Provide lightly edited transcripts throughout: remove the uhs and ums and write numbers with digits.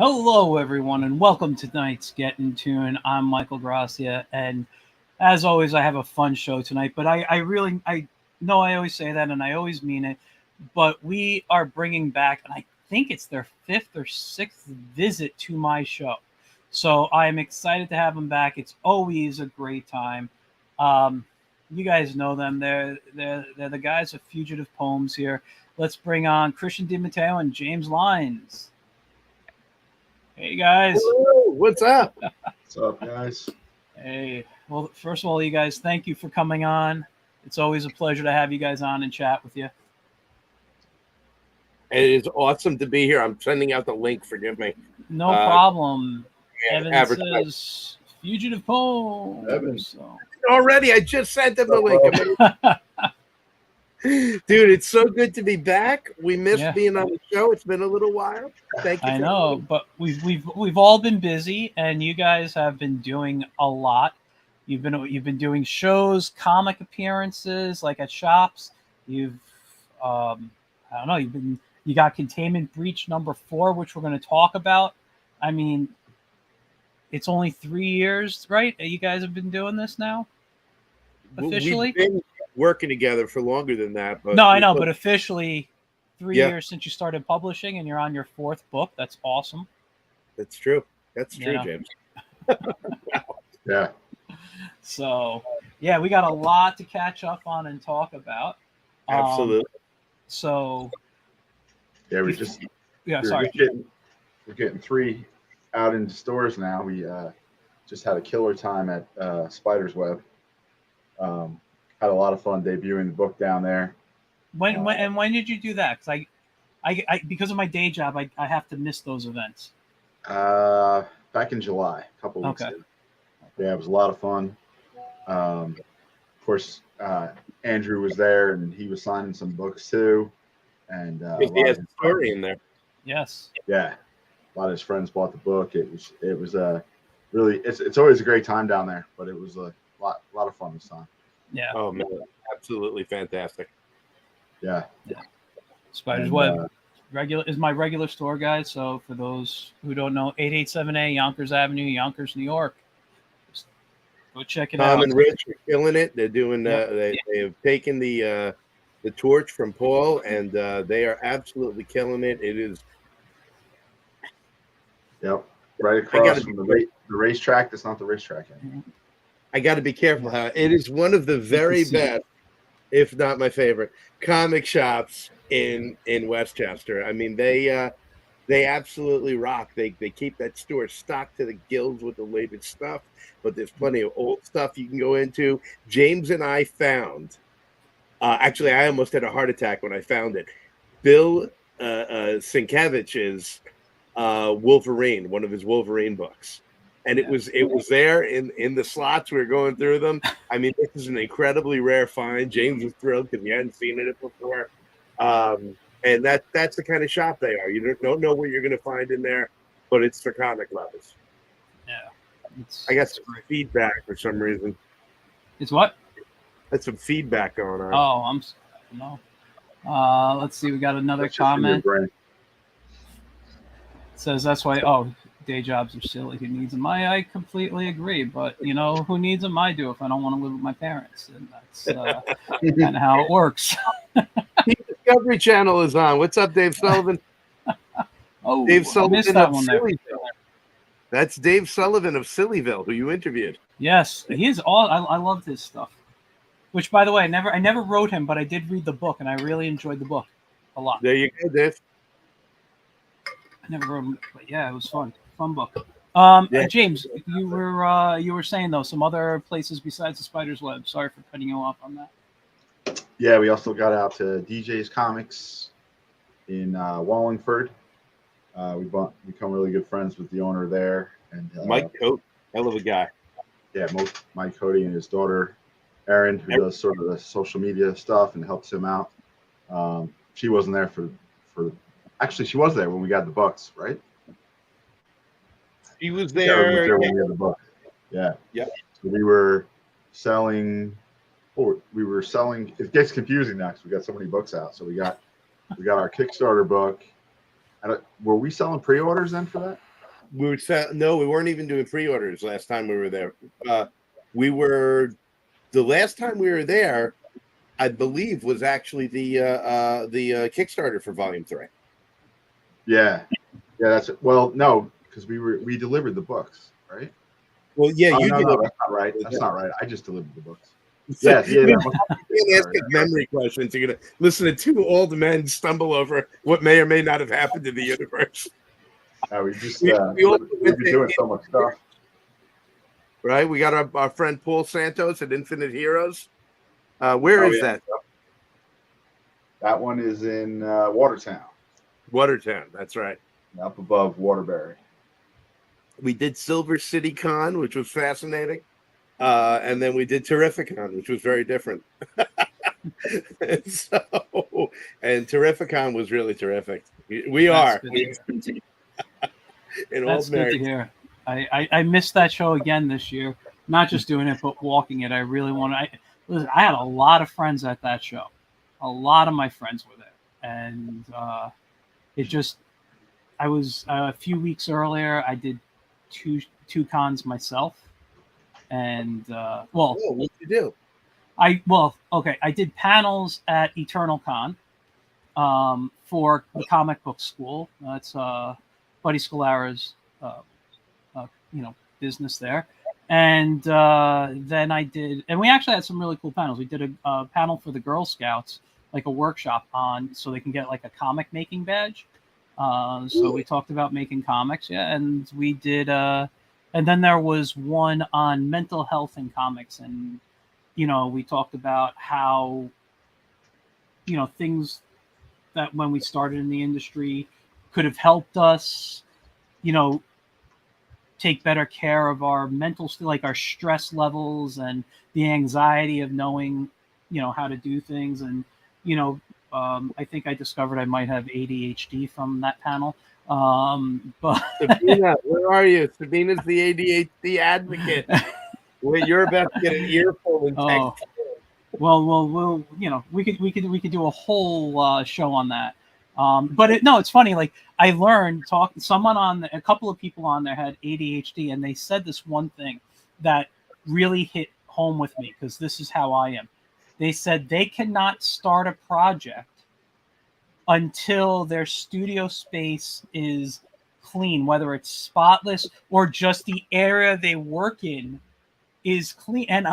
Hello, everyone, and welcome to tonight's Get in Tune. I'm Michael Gracia, and as always, I have a fun show tonight. But I know I always say that, and I always mean it. But we are bringing back, and I think it's their fifth or sixth visit to my show. So I'm excited to have them back. It's always a great time. Um, you guys know them. They're the guys of Fugitive Poems here. Let's bring on Christian Matteo and James Lyons. Hey guys. Hello, what's up? What's up, guys? Hey, well, first of all, you guys, thank you for coming on. It's always a pleasure to have you guys on and chat with you. It is awesome to be here. I'm sending out the link. Forgive me. No problem. Evan advertise. says Fugitive Poems. Evan. So. Already, I just sent them the link. Dude, it's so good to be back. We missed being on the show. It's been a little while. Thank you. I know, but we've all been busy, and you guys have been doing a lot. You've been doing shows, comic appearances, like at shops. You've I don't know. You got Containment Breach #4, which we're going to talk about. I mean, it's only 3 years, right? You guys have been doing this now, officially. We've been working together for longer than that. But no, I know, but officially 3 years since you started publishing, and you're on your 4th book. That's awesome. That's true. That's true, James. Yeah. So, yeah, we got a lot to catch up on and talk about. Absolutely. So, Yeah, we're getting 3 out in stores now. We just had a killer time at Spider's Web. Had a lot of fun debuting the book down there. When did you do that? Because I because of my day job, I have to miss those events. Back in July, a couple weeks ago. Yeah, it was a lot of fun. Of course, Andrew was there, and he was signing some books too. And he has a story in there. Yes. Yeah, a lot of his friends bought the book. It was really it's always a great time down there, but it was a lot of fun this time. Yeah. Oh man, absolutely fantastic. Yeah. Spider's Web is my regular store, guys. So for those who don't know, 887A Yonkers Avenue, Yonkers, New York. Just go check it out. Tom and Rich are killing it. They're doing. They have taken the torch from Paul, and they are absolutely killing it. It is. Yep. Right across from the racetrack. That's not the racetrack anymore. I got to be careful. It is one of the very best, if not my favorite, comic shops in Westchester. I mean, they absolutely rock. They keep that store stocked to the gills with the latest stuff, but there's plenty of old stuff you can go into. James and I found. Actually, I almost had a heart attack when I found it. Bill Sienkiewicz's Wolverine, one of his Wolverine books. And it was there in the slots. We were going through them. I mean, this is an incredibly rare find. James was thrilled because he hadn't seen it before. And that's the kind of shop they are. You don't know what you're going to find in there, but it's for comic lovers. Yeah. I got some feedback for some reason. It's what? That's some feedback going on. Oh, no. Let's see. We got another comment. It says that's why. Oh, day jobs are silly. Who needs them? I completely agree. But who needs them? I do if I don't want to live with my parents, and that's kind of how it works. Discovery Channel is on. What's up, Dave Sullivan? Oh, Dave Sullivan missed that of one there. Sillyville. That's Dave Sullivan of Sillyville, who you interviewed. Yes, he is all. I loved his stuff. Which, by the way, I never wrote him, but I did read the book, and I really enjoyed the book a lot. There you go, Dave. I never wrote him, but yeah, it was fun book. James, you were saying though some other places besides the Spider's Web. Sorry for cutting you off on that. Yeah, we also got out to DJ's Comics in Wallingford. We become really good friends with the owner there, and Mike Cote, hell of a guy. Yeah, Mike Cody and his daughter Erin, who does sort of the social media stuff and helps him out. She wasn't there for. Actually, she was there when we got the books, right? He was there. When we had the book. Yeah. Yep. So we were selling. It gets confusing now because we got so many books out. So we got our Kickstarter book. Were we selling pre-orders then for that? No, we weren't even doing pre-orders last time we were there. The last time we were there, I believe, was actually the Kickstarter for Volume 3. Yeah, that's it. Well, no, because we delivered the books, right? Well, yeah, you no, delivered. that's not right. That's not right. I just delivered the books. So, Yes, yeah. you can't ask us memory questions. You're gonna listen to two old men stumble over what may or may not have happened in the universe. We just we've been doing so much stuff. Right, we got our friend Paul Santos at Infinite Heroes. Where is that? That one is in Watertown. Watertown, that's right. Up above Waterbury. We did Silver City Con, which was fascinating. And then we did Terrificon, which was very different. and Terrificon was really terrific. That's good to hear. I missed that show again this year. Not just doing it, but walking it. I really want to. Listen, I had a lot of friends at that show. A lot of my friends were there, and I was a few weeks earlier. I did two cons myself, and what did you do? I did panels at Eternal Con for the comic book school. That's Buddy Scalara's business there. And then I did, and we actually had some really cool panels. We did a panel for the Girl Scouts, like a workshop so they can get like a comic making badge. So we talked about making comics, and we did, and then there was one on mental health in comics, and we talked about how things that when we started in the industry could have helped us, take better care of our mental, like our stress levels and the anxiety of knowing, how to do things. And, I think I discovered I might have ADHD from that panel. But Sabina, where are you? Sabina's the ADHD advocate. You're about to get an earful in text. Well, we could do a whole show on that. But it's funny. Like I learned a couple of people on there had ADHD, and they said this one thing that really hit home with me because this is how I am. They said they cannot start a project until their studio space is clean, whether it's spotless or just the area they work in is clean. And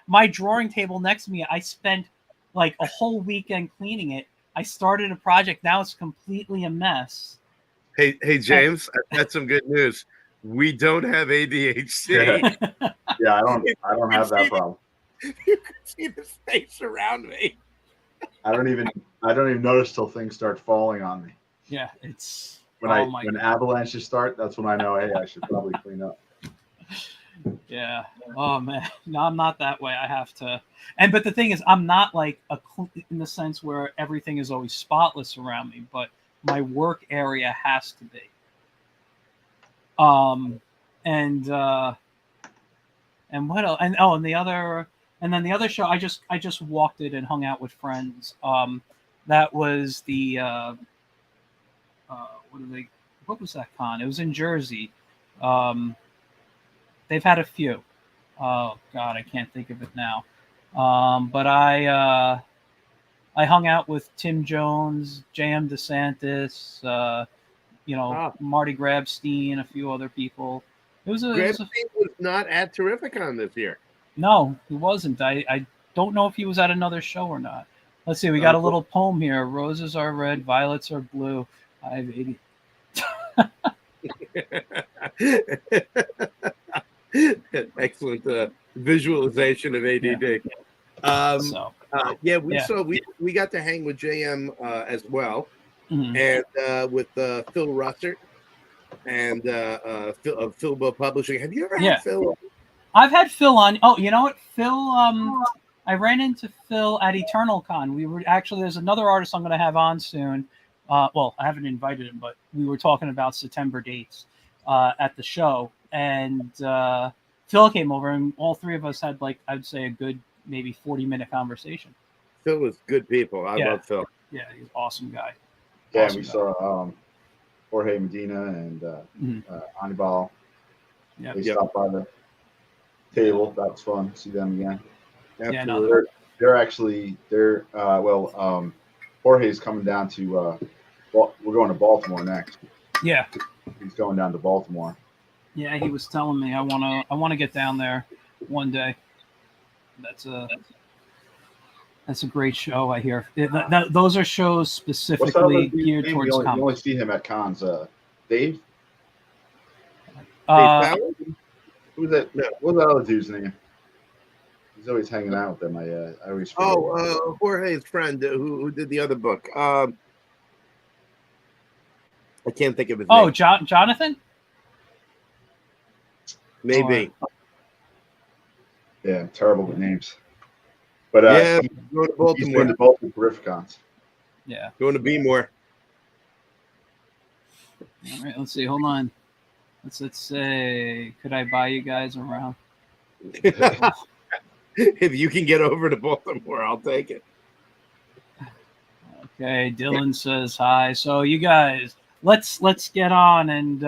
my drawing table next to me, I spent like a whole weekend cleaning it. I started a project. Now it's completely a mess. Hey, James, I've got some good news. We don't have ADHD. Yeah, I don't have that problem. You can see the space around me. I don't even notice till things start falling on me. Yeah, it's when avalanches start, that's when I know, hey, I should probably clean up. Yeah. Oh man. No, I'm not that way. I have to. But the thing is, I'm not like in the sense where everything is always spotless around me, but my work area has to be. And what else? And then the other show, I just walked it and hung out with friends. That was the what was that con? It was in Jersey. They've had a few. Oh God, I can't think of it now. But I hung out with Tim Jones, J.M. DeSantis, Marty Grabstein, a few other people. Grabstein was not at Terrificon this year. No, he wasn't. I don't know if he was at another show or not. Let's see. We got a little poem here. Roses are red, violets are blue. I have 80. Excellent visualization of ADD. We got to hang with JM as well, and with Phil Russert and Philbo Publishing. Have you ever had Phil? I've had Phil on. Oh, you know what, Phil? I ran into Phil at Eternal Con. There's another artist I'm going to have on soon. Well, I haven't invited him, but we were talking about September dates at the show, and Phil came over, and all three of us had I'd say a good maybe 40-minute conversation. Phil was good people. I love Phil. Yeah, he's an awesome guy. Yeah, we saw Jorge Medina and Anibal. Yep. They stopped by the table. That was fun. See them again. Yeah, no, Jorge's coming down to. We're going to Baltimore next. yeah. He's going down to Baltimore. Yeah, he was telling me I want to get down there one day. That's a great show. I hear those are shows specifically geared towards comedy. You only see him at cons. Dave. Who's that? No, what's that other dude's name? He's always hanging out with them. I always. Jorge's friend who did the other book. I can't think of his name. Oh, Jonathan. Maybe. Yeah, terrible with names. But he's going to Baltimore. He's going to both the Griffcons. Yeah. Going to be more. All right, let's see. Hold on. Let's say, could I buy you guys around? If you can get over to Baltimore, I'll take it. Okay, Dylan says hi. So you guys, let's get on and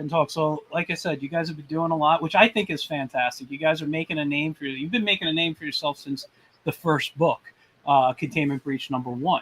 talk. So, like I said, you guys have been doing a lot, which I think is fantastic. You guys are making a name for you've been making a name for yourself since the first book, Containment Breach #1.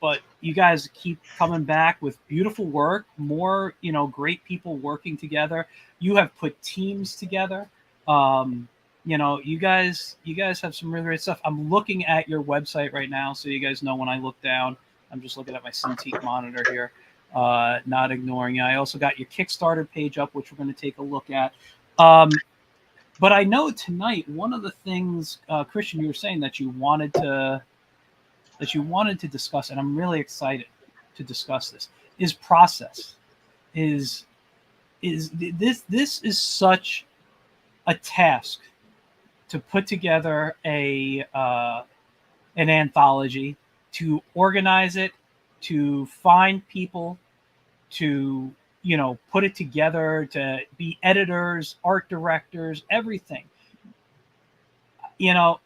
But you guys keep coming back with beautiful work, more, great people working together. You have put teams together. You guys have some really great stuff. I'm looking at your website right now, so you guys know when I look down, I'm just looking at my Cintiq monitor here, not ignoring you. I also got your Kickstarter page up, which we're going to take a look at. But I know tonight, one of the things, Christian, you were saying that you wanted to discuss, and I'm really excited to discuss this, is process. This is such a task to put together an anthology, to organize it, to find people, to put it together, to be editors, art directors, everything. I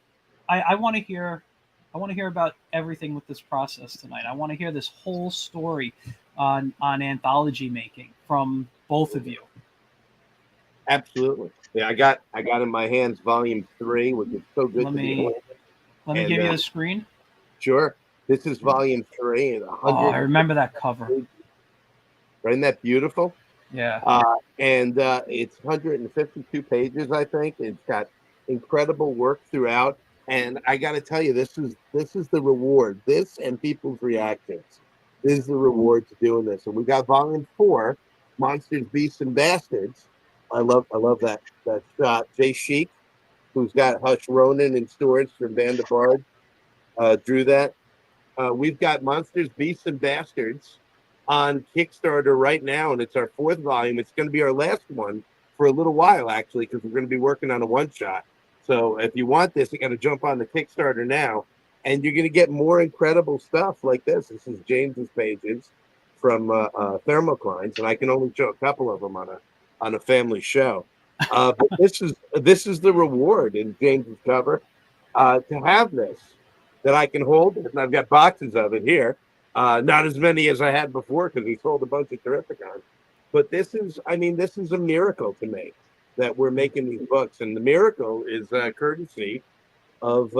want to hear about everything with this process tonight. I want to hear this whole story on anthology making from both of you. Absolutely. Yeah, I got in my hands volume 3, which is so good. Let me give you the screen. Sure. This is volume 3. I remember that cover. Isn't that beautiful? Yeah. And it's 152 pages, I think. It's got incredible work throughout. And I got to tell you, this is the reward. This and people's reactions. This is the reward to doing this. And we got volume 4, Monsters, Beasts, and Bastards. I love that shot. Jay Sheik, who's got Hush Ronan in storage from Band of Bards, drew that. We've got Monsters, Beasts, and Bastards on Kickstarter right now, and it's our 4th volume. It's going to be our last one for a little while, actually, because we're going to be working on a one-shot. So if you want this, you got to jump on the Kickstarter now, and you're going to get more incredible stuff like this. This is James's pages from Thermoclines, and I can only show a couple of them on a family show. But this is the reward in James's cover, to have this, that I can hold it, and I've got boxes of it here. Not as many as I had before because he sold a bunch of Terrificons. But this is a miracle to me that we're making these books, and the miracle is courtesy of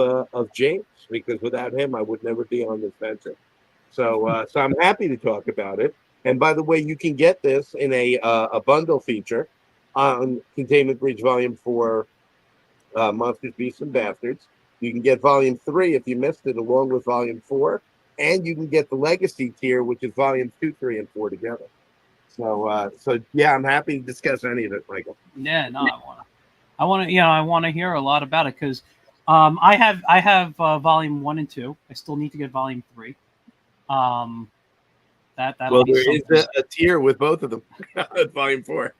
James, because without him, I would never be on this venture. So I'm happy to talk about it. And by the way, you can get this in a bundle feature on Containment Breach Volume 4, Monsters, Beasts, and Bastards. You can get Volume 3 if you missed it, along with Volume 4. And you can get the Legacy tier, which is Volumes 2, 3, and 4 together. So yeah, I'm happy to discuss any of it, Michael. Yeah, no, I want to hear a lot about it, because I have Volume 1 and 2. I still need to get Volume 3. There is a tier with both of them at Volume 4.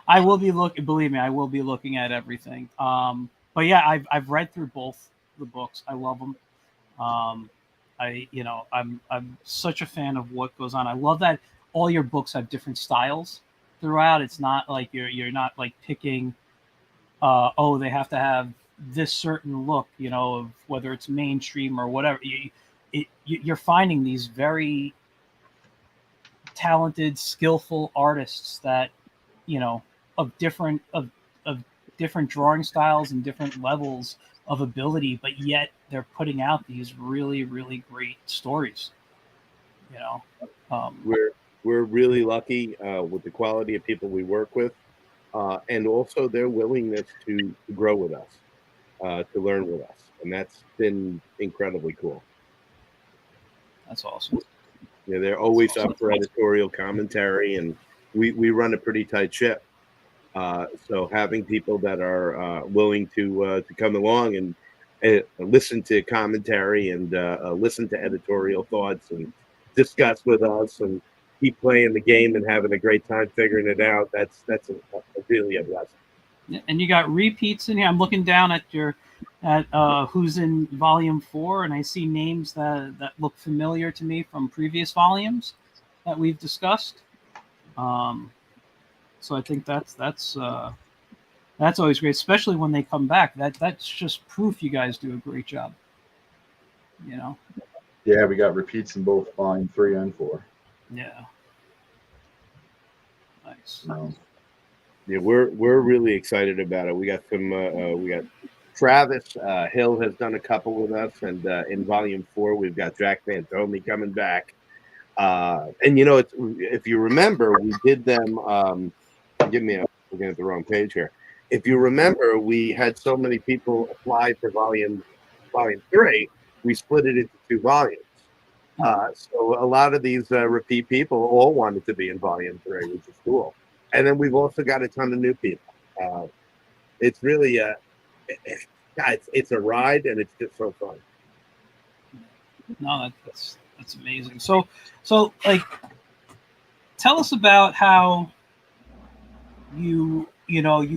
I will be believe me, I will be looking at everything. But yeah, I've read through both the books. I love them. I'm such a fan of what goes on. I love that all your books have different styles throughout. It's not like you're not like picking, they have to have this certain look, of whether it's mainstream or whatever. You're finding these very talented, skillful artists that, of different drawing styles and different levels of ability, but yet they're putting out these really, really great stories. We're really lucky with the quality of people we work with, and also their willingness to grow with us, to learn with us, and that's been incredibly cool. That's awesome. Yeah, they're always up for editorial commentary, and we run a pretty tight ship. So having people that are willing to come along and listen to commentary and listen to editorial thoughts and discuss with us and keep playing the game and having a great time figuring it out, that's really a blessing. Yeah, and you got repeats in here. I'm looking down at who's in volume 4, and I see names that look familiar to me from previous volumes that we've discussed. So I think that's always great, especially when they come back. That's just proof you guys do a great job. Yeah, we got repeats in both volume 3 and 4. Yeah. Nice. Yeah, we're really excited about it. We got Travis Hill has done a couple with us, and in volume 4 we've got Jack Fantoni coming back. And if you remember, we did them. We're getting at the wrong page here. If you remember, we had so many people apply for volume 3. We split it into 2 volumes. So a lot of these repeat people all wanted to be in volume 3, which is cool. And then we've also got a ton of new people. It's really it's a ride, and it's just so fun. No, that's amazing. So like, tell us about how you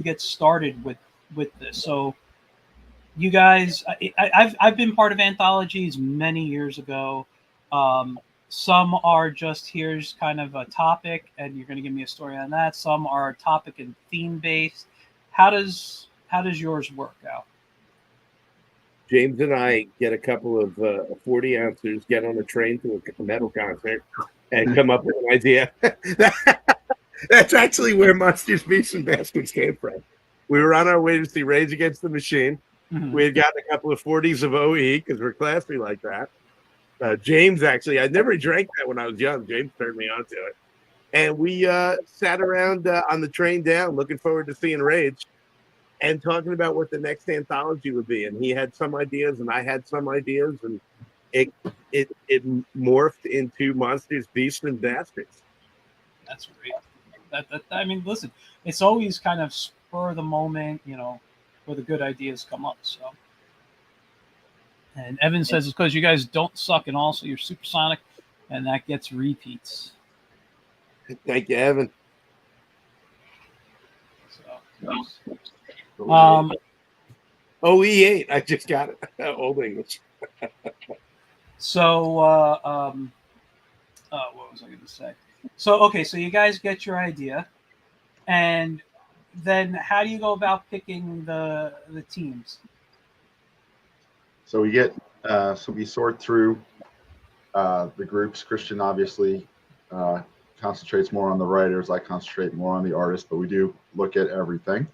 get started with this. So you guys, I've been part of anthologies many years ago. Some are just, here's kind of a topic and you're going to give me a story on that. Some are topic and theme based. How does yours work out? James and I get a couple of 40 ounces, get on a train to a metal concert, and come up with an idea. That's actually where Monsters, Beasts, and Bastards came from. We were on our way to see Rage Against the Machine. Mm-hmm. We had gotten a couple of 40s of OE because we're classy like that. James, actually, I never drank that when I was young. James turned me on to it. And we sat around on the train down looking forward to seeing Rage and talking about what the next anthology would be. And he had some ideas and I had some ideas. And it morphed into Monsters, Beasts, and Bastards. That's great. I mean, listen, it's always kind of spur of the moment, where the good ideas come up. So. And Evan says it's because you guys don't suck, and also you're supersonic, and that gets repeats. Thank you, Evan. OE8, I just got it. Old English. So, what was I going to say? So, okay, so you guys get your idea, and then how do you go about picking the teams? So we sort through the groups. Christian obviously concentrates more on the writers. I concentrate more on the artists, but we do look at everything.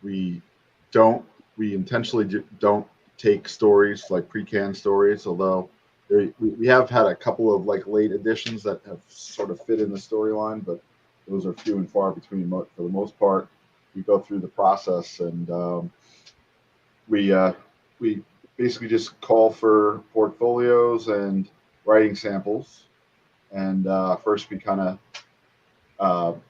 We intentionally don't take stories like pre-canned stories, although we have had a couple of like late editions that have sort of fit in the storyline, but those are few and far between. For the most part, we go through the process and we basically just call for portfolios and writing samples. And first we kind of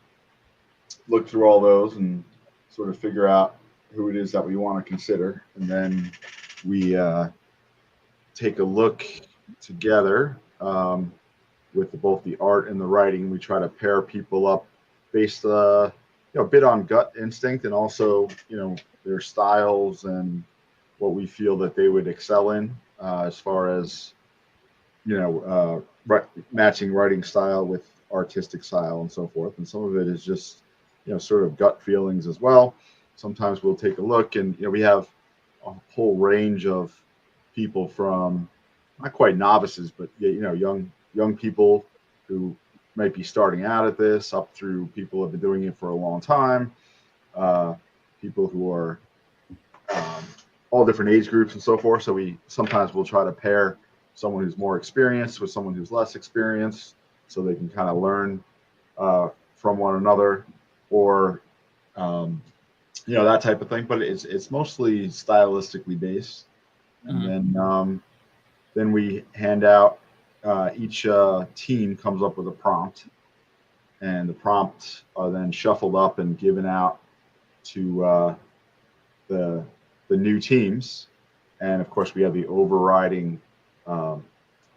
look through all those and sort of figure out who it is that we want to consider. And then we take a look together with both the art and the writing. We try to pair people up based a bit on gut instinct and also, their styles and what we feel that they would excel in as far as, matching writing style with artistic style and so forth. And some of it is just, sort of gut feelings as well. Sometimes we'll take a look and, we have a whole range of people from not quite novices, but, young people who might be starting out at this, up through people who have been doing it for a long time, people who are all different age groups and so forth. So we sometimes will try to pair someone who's more experienced with someone who's less experienced, so they can kind of learn from one another, or that type of thing. But it's mostly stylistically based, and then we hand out. Each team comes up with a prompt, and the prompts are then shuffled up and given out to the new teams. And of course, we have the overriding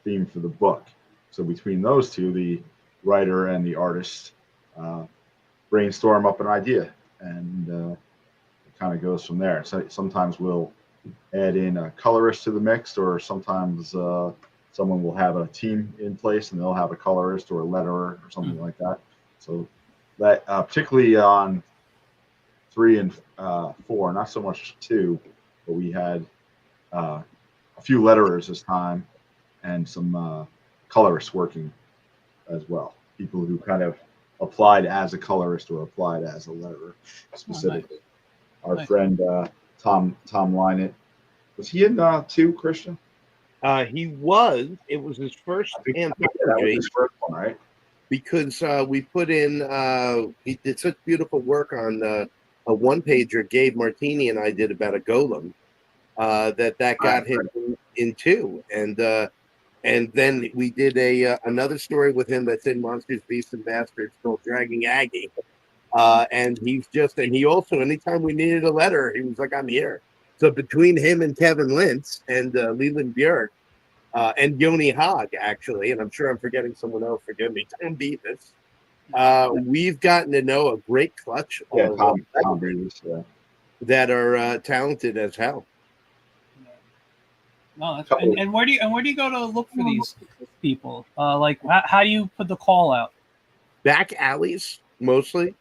theme for the book. So between those two, the writer and the artist brainstorm up an idea, and it kind of goes from there. So sometimes we'll add in a colorist to the mix, or sometimes someone will have a team in place and they'll have a colorist or a letterer or something like that. So that particularly on 3 and 4, not so much 2, but we had a few letterers this time and some colorists working as well. People who kind of applied as a colorist or applied as a letterer specifically. Oh, nice. Our friend Tom Lynett, was he in 2, Christian? He was. It was his first anthology. That was his first one, right? Because we put in, he did such beautiful work on a one-pager Gabe Martini and I did about a golem that got him in 2. And then we did another story with him that's in Monsters, Beasts, and Bastards called Dragging Aggie. And he also, anytime we needed a letter, he was like, I'm here. So between him and Kevin Lintz and Leland Björk and Yoni Haag, actually, and I'm sure I'm forgetting someone else, forgive me, Tom Beavis, we've gotten to know a great clutch of Tom Beavis, that are talented as hell. No, that's right. And where do you go to look for these people? Like, how do you put the call out? Back alleys, mostly.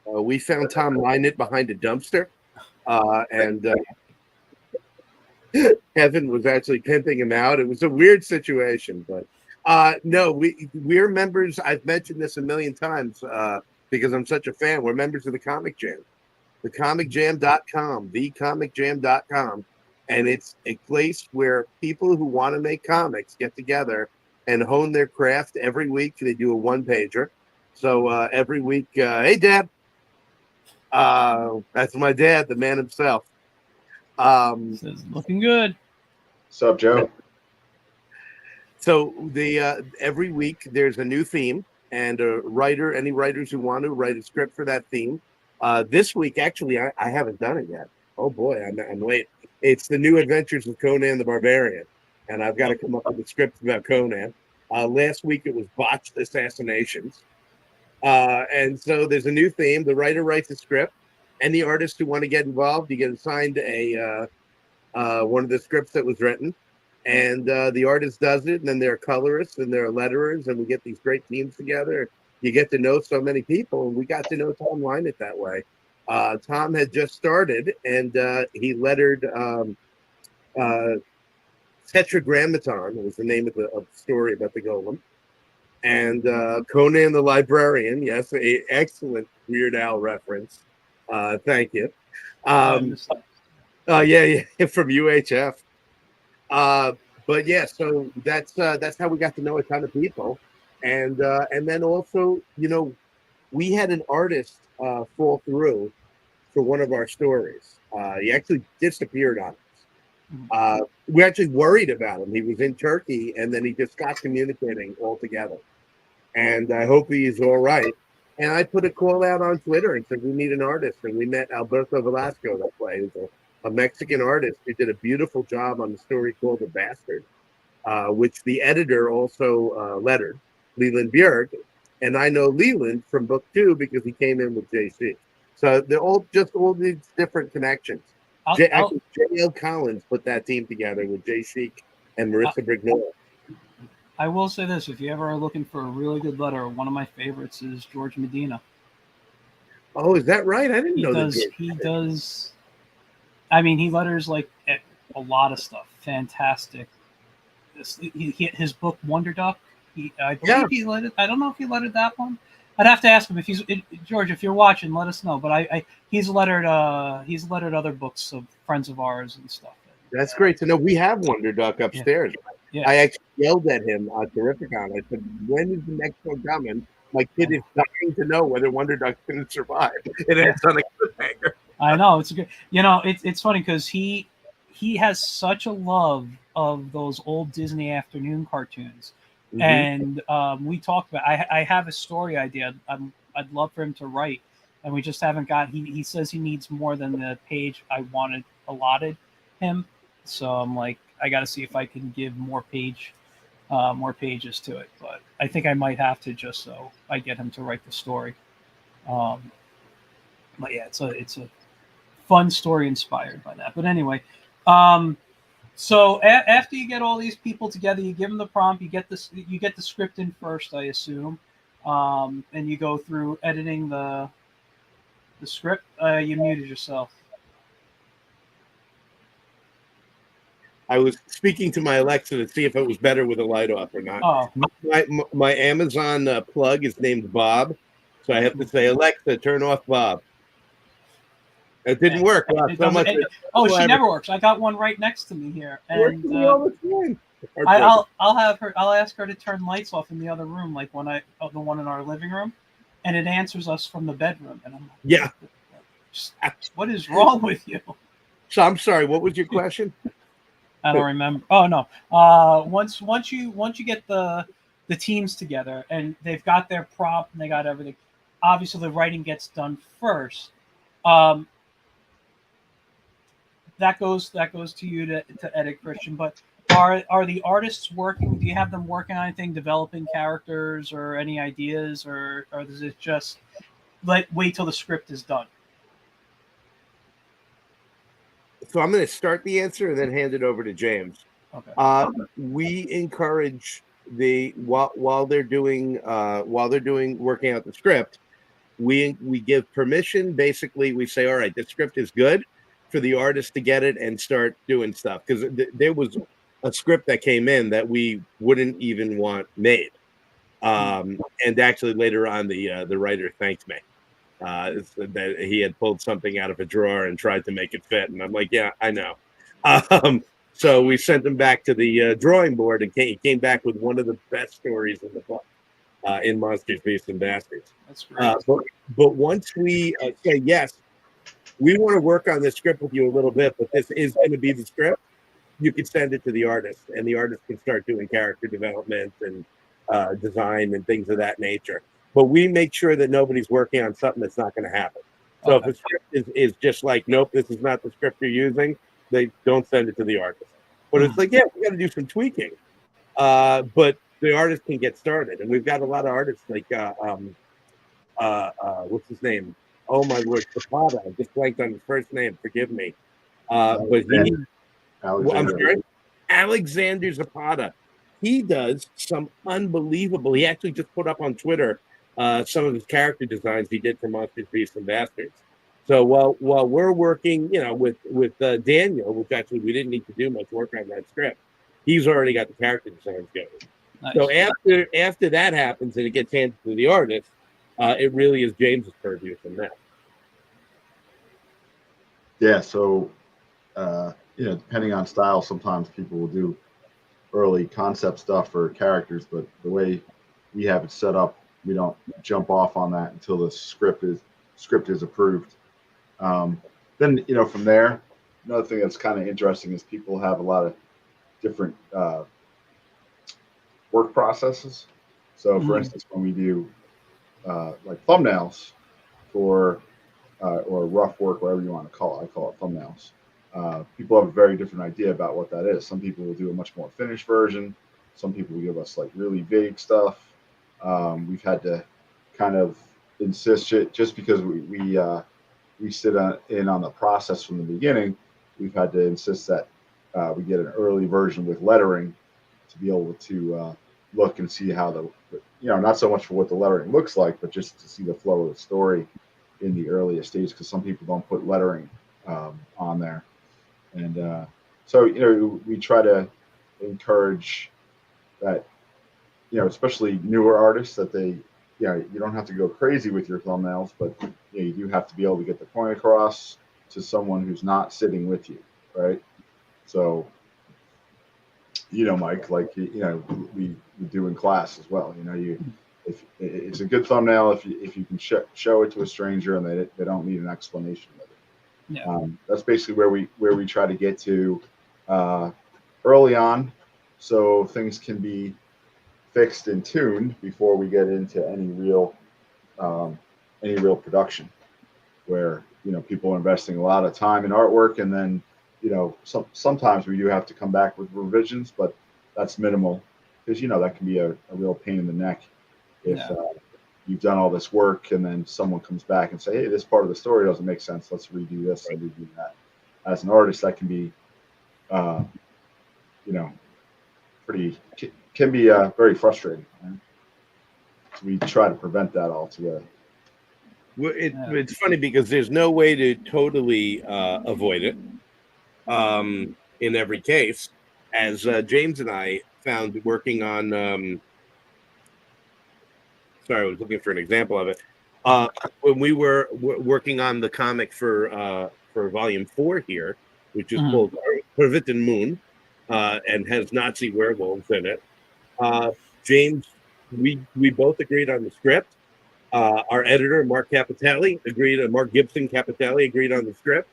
We found Tom Lynett behind a dumpster, and Kevin was actually pimping him out. It was a weird situation, but no, we're members. I've mentioned this a million times because I'm such a fan. We're members of the Comic Jam, thecomicjam.com, thecomicjam.com. And it's a place where people who want to make comics get together and hone their craft. Every week they do a one-pager. So every week, hey, Dad. That's my dad, the man himself. Says looking good. What's up, Joe? So every week there's a new theme, and any writers who want to write a script for that theme. This week, actually, I haven't done it yet. Oh boy, I'm late. It's the New Adventures of Conan the Barbarian, and I've got to come up with a script about Conan. Last week it was botched assassinations. And so there's a new theme. The writer writes a script, and the artists who want to get involved, you get assigned one of the scripts that was written, and the artist does it, and then there are colorists and there are letterers, and we get these great teams together. You get to know so many people, and we got to know Tom Lynett that way. Tom had just started, and he lettered Tetragrammaton, was the name of the story about the golem. And Conan the Librarian, yes, an excellent Weird Al reference. Thank you. Yeah, from UHF. But yeah, so that's how we got to know a ton of people, and then also, we had an artist fall through for one of our stories. He actually disappeared on us. We actually worried about him. He was in Turkey, and then he just stopped communicating altogether. And I hope he is all right. And I put a call out on Twitter and said, we need an artist. And we met Alberto Velasco that way. He's a Mexican artist who did a beautiful job on the story called The Bastard, which the editor also lettered, Leland Björk. And I know Leland from book 2 because he came in with JC. So they're all these different connections. J.L. Collins put that team together with Jay Sheik and Marissa Brignol. I will say this: if you ever are looking for a really good letter, one of my favorites is George Medina. Oh, is that right? I didn't know that. He does. I mean, he letters like a lot of stuff. Fantastic. His book Wonder Duck I believe he lettered. I don't know if he lettered that one. I'd have to ask him if he's George. If you're watching, let us know. But he's lettered other books of friends of ours and stuff. That's great to know. We have Wonder Duck upstairs. Yeah. I actually yelled at him at Terrificon. I said, "When is the next one coming? My kid is dying to know whether Wonder Duck's going to survive." It ends on a cliffhanger. I know it's a good. It's funny because he has such a love of those old Disney afternoon cartoons, and we talked about. I have a story idea. I'd love for him to write, and we just haven't got. He says he needs more than the page I wanted allotted him, so I'm like, I got to see if I can give more pages to it. But I think I might have to, just so I get him to write the story. But yeah, it's a fun story inspired by that. But anyway, so after you get all these people together, you give them the prompt, you get the script in first, I assume, and you go through editing the script. You muted yourself. I was speaking to my Alexa to see if it was better with the light off or not. Oh. My Amazon plug is named Bob, so I have to say, "Alexa, turn off Bob." It didn't work. Wow, so much. She never works. I got one right next to me here, and I'll ask her to turn lights off in the other room, like the one in our living room, and it answers us from the bedroom. And I'm like, yeah, what is wrong with you? So I'm sorry. What was your question? I don't remember. Oh no. Once you get the teams together and they've got their prop and they got everything, obviously the writing gets done first. That goes to you to edit, Christian. But are the artists working? Do you have them working on anything, developing characters or any ideas, or is it just wait till the script is done? So I'm going to start the answer and then hand it over to James. Okay. We encourage while they're doing working out the script, we give permission. Basically, we say, all right, the script is good, for the artist to get it and start doing stuff, because there was a script that came in that we wouldn't even want made, and actually later on the writer thanked me. That he had pulled something out of a drawer and tried to make it fit, and I'm like, yeah, I know. So we sent him back to the drawing board, and he came back with one of the best stories in the book, in Monsters, Beasts, and Bastards. That's great. But once we say yes, we want to work on this script with you a little bit, but this is going to be the script, you can send it to the artist, and the artist can start doing character development and design and things of that nature. But we make sure that nobody's working on something that's not going to happen. So if a script is just like, nope, this is not the script you're using, they don't send it to the artist. But it's like, yeah, we got to do some tweaking. But the artist can get started. And we've got a lot of artists like, what's his name? Oh my word, Zapata. I just blanked on his first name. Forgive me. But I'm sorry, Alexander Zapata. He does some unbelievable. He actually just put up on Twitter some of his character designs he did for Monsters, Beasts, and Bastards. So while we're working, with Daniel, which actually we didn't need to do much work on that script, he's already got the character designs going. Nice. So after that happens and it gets handed to the artist, it really is James's purview from that. Yeah. So depending on style, sometimes people will do early concept stuff for characters, but the way we have it set up, we don't jump off on that until the script is approved. Then from there, another thing that's kind of interesting is people have a lot of different work processes. So for instance, when we do like thumbnails or rough work, whatever you want to call it, I call it thumbnails. People have a very different idea about what that is. Some people will do a much more finished version. Some people will give us like really vague stuff. We've had to kind of insist it just because we sit in on the process from the beginning. We've had to insist that we get an early version with lettering to be able to look and see how not so much for what the lettering looks like, but just to see the flow of the story in the earliest stage, because some people don't put lettering on there. And so we try to encourage that especially newer artists, that they, you don't have to go crazy with your thumbnails, but you do have to be able to get the point across to someone who's not sitting with you, right? So, Mike, like we do in class as well. If it's a good thumbnail, if you can show it to a stranger and they don't need an explanation with it. Yeah. That's basically where we try to get to early on, so things can be fixed and tuned before we get into any real production, where people are investing a lot of time in artwork, and then sometimes we do have to come back with revisions, but that's minimal, because that can be a real pain in the neck if you've done all this work and then someone comes back and say, hey, this part of the story doesn't make sense, let's redo this and redo that. As an artist, that can be very frustrating, right? So we try to prevent that altogether. Well, it's funny because there's no way to totally avoid it in every case, as James and I found working on. Sorry, I was looking for an example of it. When we were working on the comic for Volume 4 here, which is called Forbidden Moon, and has Nazi werewolves in it. James, we both agreed on the script. Our editor, Mark Gibson Capitelli, agreed on the script.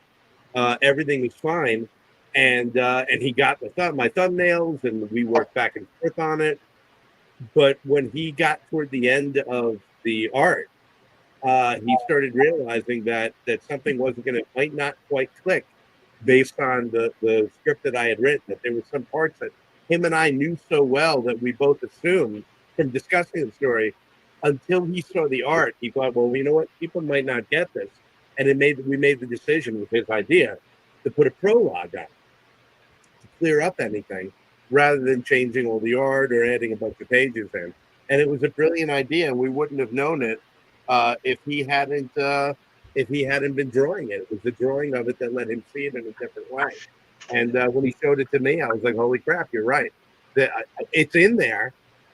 Everything was fine, and he got my thumbnails, and we worked back and forth on it. But when he got toward the end of the art, he started realizing that something might not quite click based on the script that I had written, that there were some parts that him and I knew so well that we both assumed from discussing the story. Until he saw the art, he thought, well, you know what? People might not get this. And we made the decision with his idea to put a prologue on to clear up anything, rather than changing all the art or adding a bunch of pages in. And it was a brilliant idea, and we wouldn't have known it if he hadn't been drawing it. It was the drawing of it that let him see it in a different way. And when he showed it to me, I was like, holy crap, you're right. It's in there,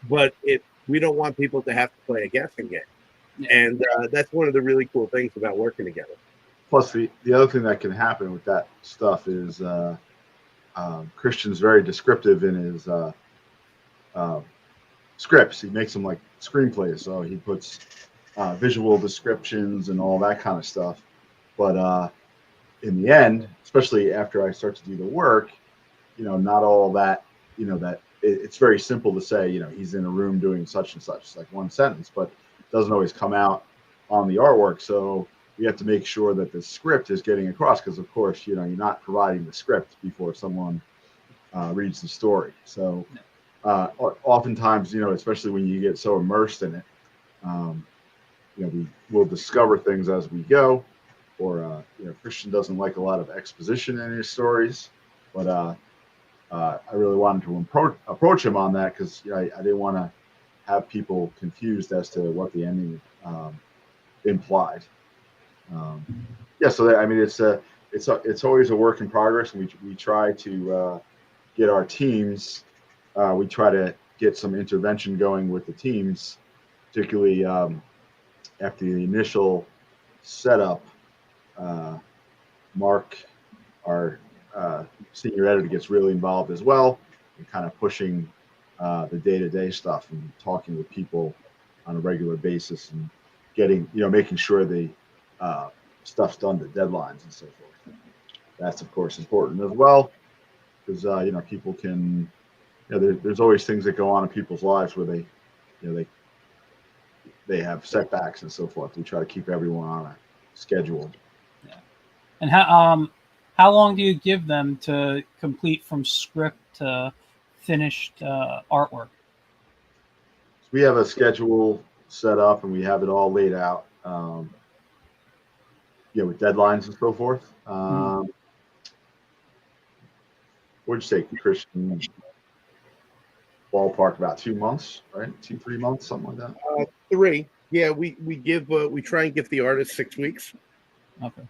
but we don't want people to have to play a guessing game. Yeah. And that's one of the really cool things about working together. Plus, the other thing that can happen with that stuff is Christian's very descriptive in his scripts. He makes them like screenplays, so he puts visual descriptions and all that kind of stuff. But in the end, especially after I start to do the work, not all that, that it's very simple to say, he's in a room doing such and such. It's like one sentence, but it doesn't always come out on the artwork. So we have to make sure that the script is getting across, because of course, you're not providing the script before someone reads the story. So oftentimes, especially when you get so immersed in it, we will discover things as we go. Or Christian doesn't like a lot of exposition in his stories, but I really wanted to approach him on that, because I didn't want to have people confused as to what the ending implied. So it's always a work in progress, and we try to get our teams. We try to get some intervention going with the teams, particularly after the initial setup. Mark, our senior editor, gets really involved as well, and kind of pushing the day-to-day stuff and talking with people on a regular basis, and making sure the stuff's done to deadlines and so forth. That's of course important as well, because people can, there's always things that go on in people's lives where they have setbacks and so forth. We try to keep everyone on a schedule. Yeah. And how long do you give them to complete from script to finished artwork? So we have a schedule set up, and we have it all laid out, with deadlines and so forth. What'd you say, Christian? Ballpark about 2 months, right? 2-3 months, something like that. 3. Yeah, we try and give the artist 6 weeks. Okay.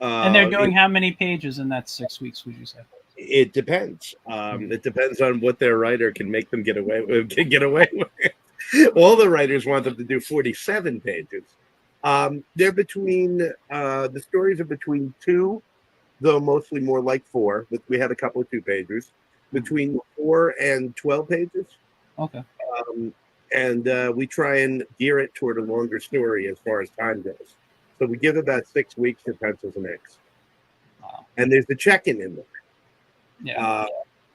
And they're doing how many pages in that 6 weeks, would you say? It depends. It depends on what their writer can make them get away with. All the writers want them to do 47 pages. They're between the stories are between 2, though mostly more like 4. But we had a couple of 2-pagers, between 4 and 12 pages. Okay. And we try and gear it toward a longer story as far as time goes. So we give about 6 weeks for pencils and inks. Wow. And there's the check-in in there. Yeah.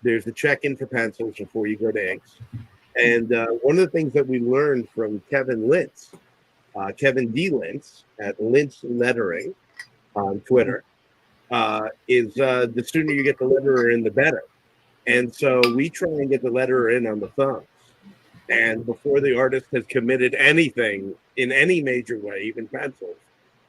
There's the check-in for pencils before you go to inks. And one of the things that we learned from Kevin Lintz, Kevin D. Lintz at Lintz Lettering on Twitter, is the sooner you get the letterer in, the better. And so we try and get the letterer in on the thumbs. And before the artist has committed anything in any major way, even pencils,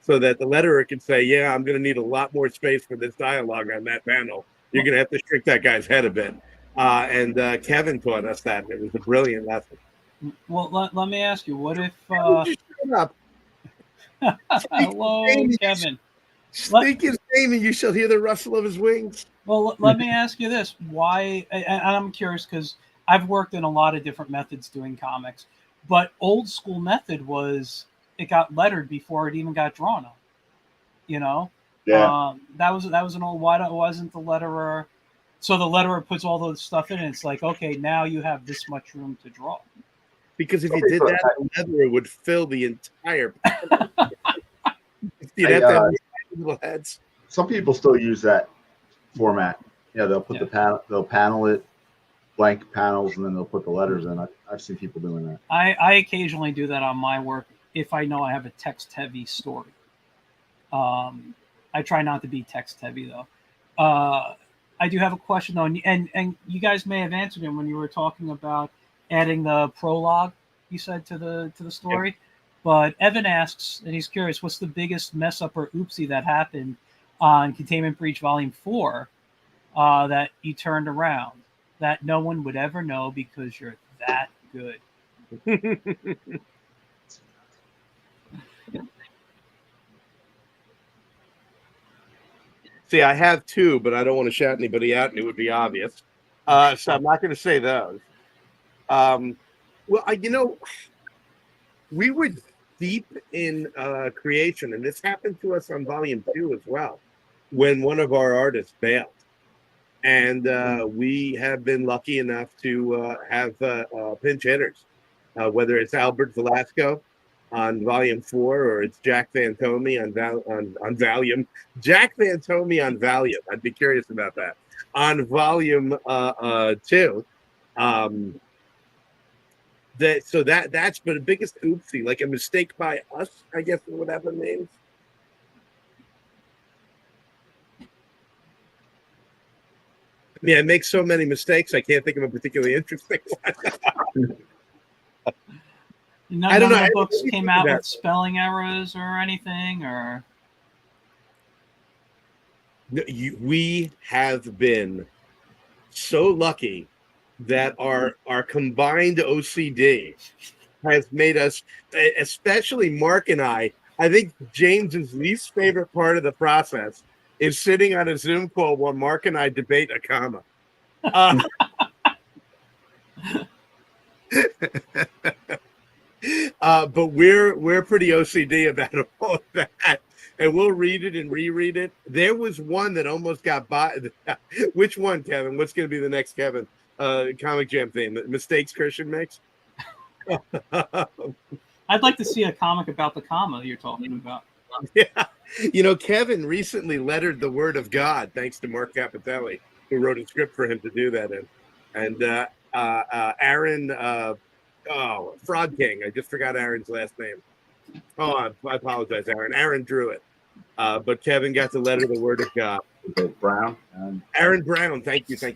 so that the letterer can say, yeah, I'm going to need a lot more space for this dialogue on that panel. You're going to have to shrink that guy's head a bit. And Kevin taught us that. And it was a brilliant lesson. Well, let me ask you, what if... Just shut up. Hello, Kevin. Speak his name and you shall hear the rustle of his wings. Well, let me ask you this. Why, and I'm curious because I've worked in a lot of different methods doing comics, but old school method was it got lettered before it even got drawn up. You know? Yeah. That was an old, why wasn't the letterer, so the letterer puts all those stuff in and it's like, okay, now you have this much room to draw. Because if you did that, the letterer would fill the entire you'd have to have little heads. Some people still use that format. Yeah, they'll put the panel, they'll panel it, blank panels, and then they'll put the letters in. I've seen people doing that. I occasionally do that on my work if I know I have a text-heavy story. I try not to be text-heavy, though. I do have a question, though, and you guys may have answered it when you were talking about adding the prologue, you said, to the story. Yeah. But Evan asks, and he's curious, what's the biggest mess-up or oopsie that happened on Containment Breach Volume 4 that you turned around that no one would ever know because you're that good? See, I have 2, but I don't want to shout anybody out, and it would be obvious. So I'm not going to say those. Well, we were deep in creation, and this happened to us on Volume 2 as well, when one of our artists bailed. And we have been lucky enough to have pinch hitters, whether it's Albert Velasco on Volume 4 or it's Jack Fantome on Valium. Jack Fantome on Valium. I'd be curious about that. On Volume 2. So that's been the biggest oopsie, like a mistake by us, I guess is what that means. Yeah, I make so many mistakes, I can't think of a particularly interesting one. None of the books came out with spelling errors or anything, or we have been so lucky that our combined OCD has made us, especially Mark and I think James's least favorite part of the process is sitting on a Zoom call while Mark and I debate a comma. But we're pretty OCD about all of that, and we'll read it and reread it. There was one that almost got by. Which one, Kevin? What's going to be the next Kevin Comic Jam theme? Mistakes Christian makes. I'd like to see a comic about the comma you're talking about. Yeah, Kevin recently lettered the Word of God thanks to Mark Capitelli, who wrote a script for him to do that in, and Aaron. Fraud King. I just forgot Aaron's last name. Oh, I apologize, Aaron. Aaron drew it. But Kevin got to letter the Word of God. Brown. Aaron Brown. Thank you. I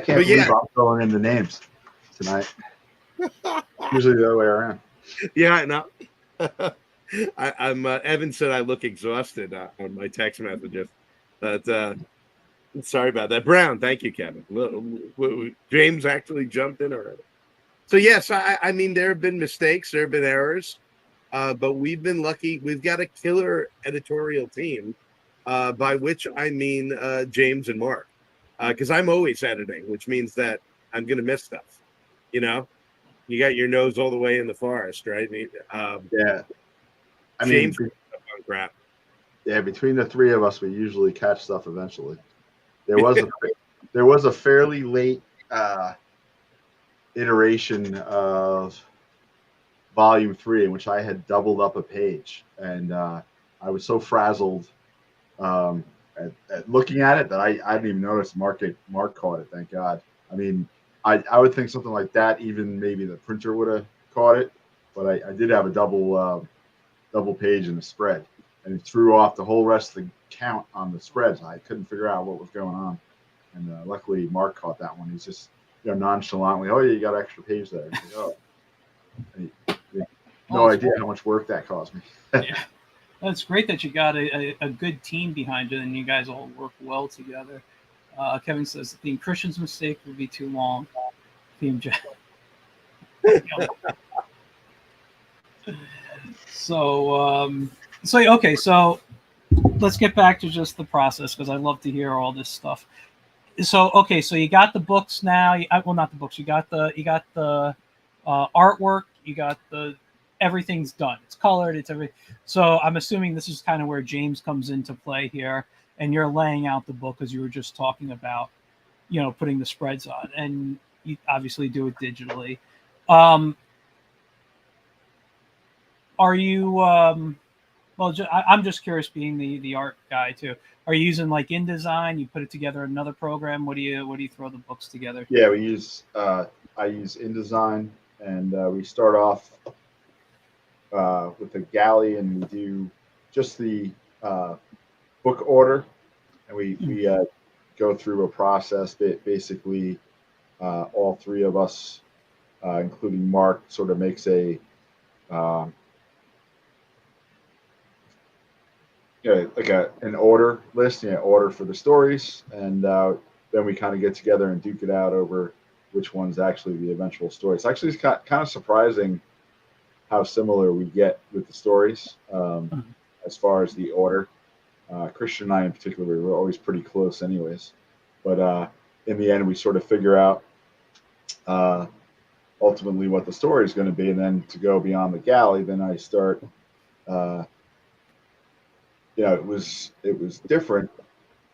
can't believe I'm throwing in the names tonight. Usually the other way around. Yeah, I know. I'm Evan said I look exhausted on my text messages. But sorry about that. Brown, thank you, Kevin. James actually jumped in already. So yes, I mean there have been mistakes, there have been errors, but we've been lucky. We've got a killer editorial team, by which I mean James and Mark, because I'm always editing, which means that I'm going to miss stuff, You got your nose all the way in the forest, right? Yeah. I mean, James on crap. Yeah, between the three of us, we usually catch stuff eventually. There was a fairly late iteration of volume 3 in which I had doubled up a page, and I was so frazzled at looking at it that I didn't even notice Mark caught it. Thank God. I mean, I would think something like that, even maybe the printer would have caught it, but I did have a double page in the spread, and it threw off the whole rest of the count on the spreads. I couldn't figure out what was going on, and luckily Mark caught that one. He's just nonchalantly, "Oh yeah, you got an extra page there." Like, oh, no idea how much work that caused me. Yeah, that's great that you got a good team behind you, and you guys all work well together. Kevin says the Christian's mistake would be too long. Theme Jack. So okay, so let's get back to just the process, because I love to hear all this stuff. So okay, so you got the books now. Well, not the books. You got the artwork. You got everything's done. It's colored. It's everything. So I'm assuming this is kind of where James comes into play here, and you're laying out the book, as you were just talking about, putting the spreads on, and you obviously do it digitally. Are you? Well, I'm just curious, being the art guy too. Are you using like InDesign? You put it together in another program? What do you throw the books together? Yeah, I use InDesign, and we start off with the galley, and we do just the book order, and we go through a process that basically all three of us, including Mark, sort of makes a like an order list, order for the stories, and then we kind of get together and duke it out over which one's actually the eventual story. It's actually kind of surprising how similar we get with the stories as far as the order. Christian and I in particular, we're always pretty close anyways, but in the end we sort of figure out ultimately what the story is going to be, and then to go beyond the galley, then I start it was different.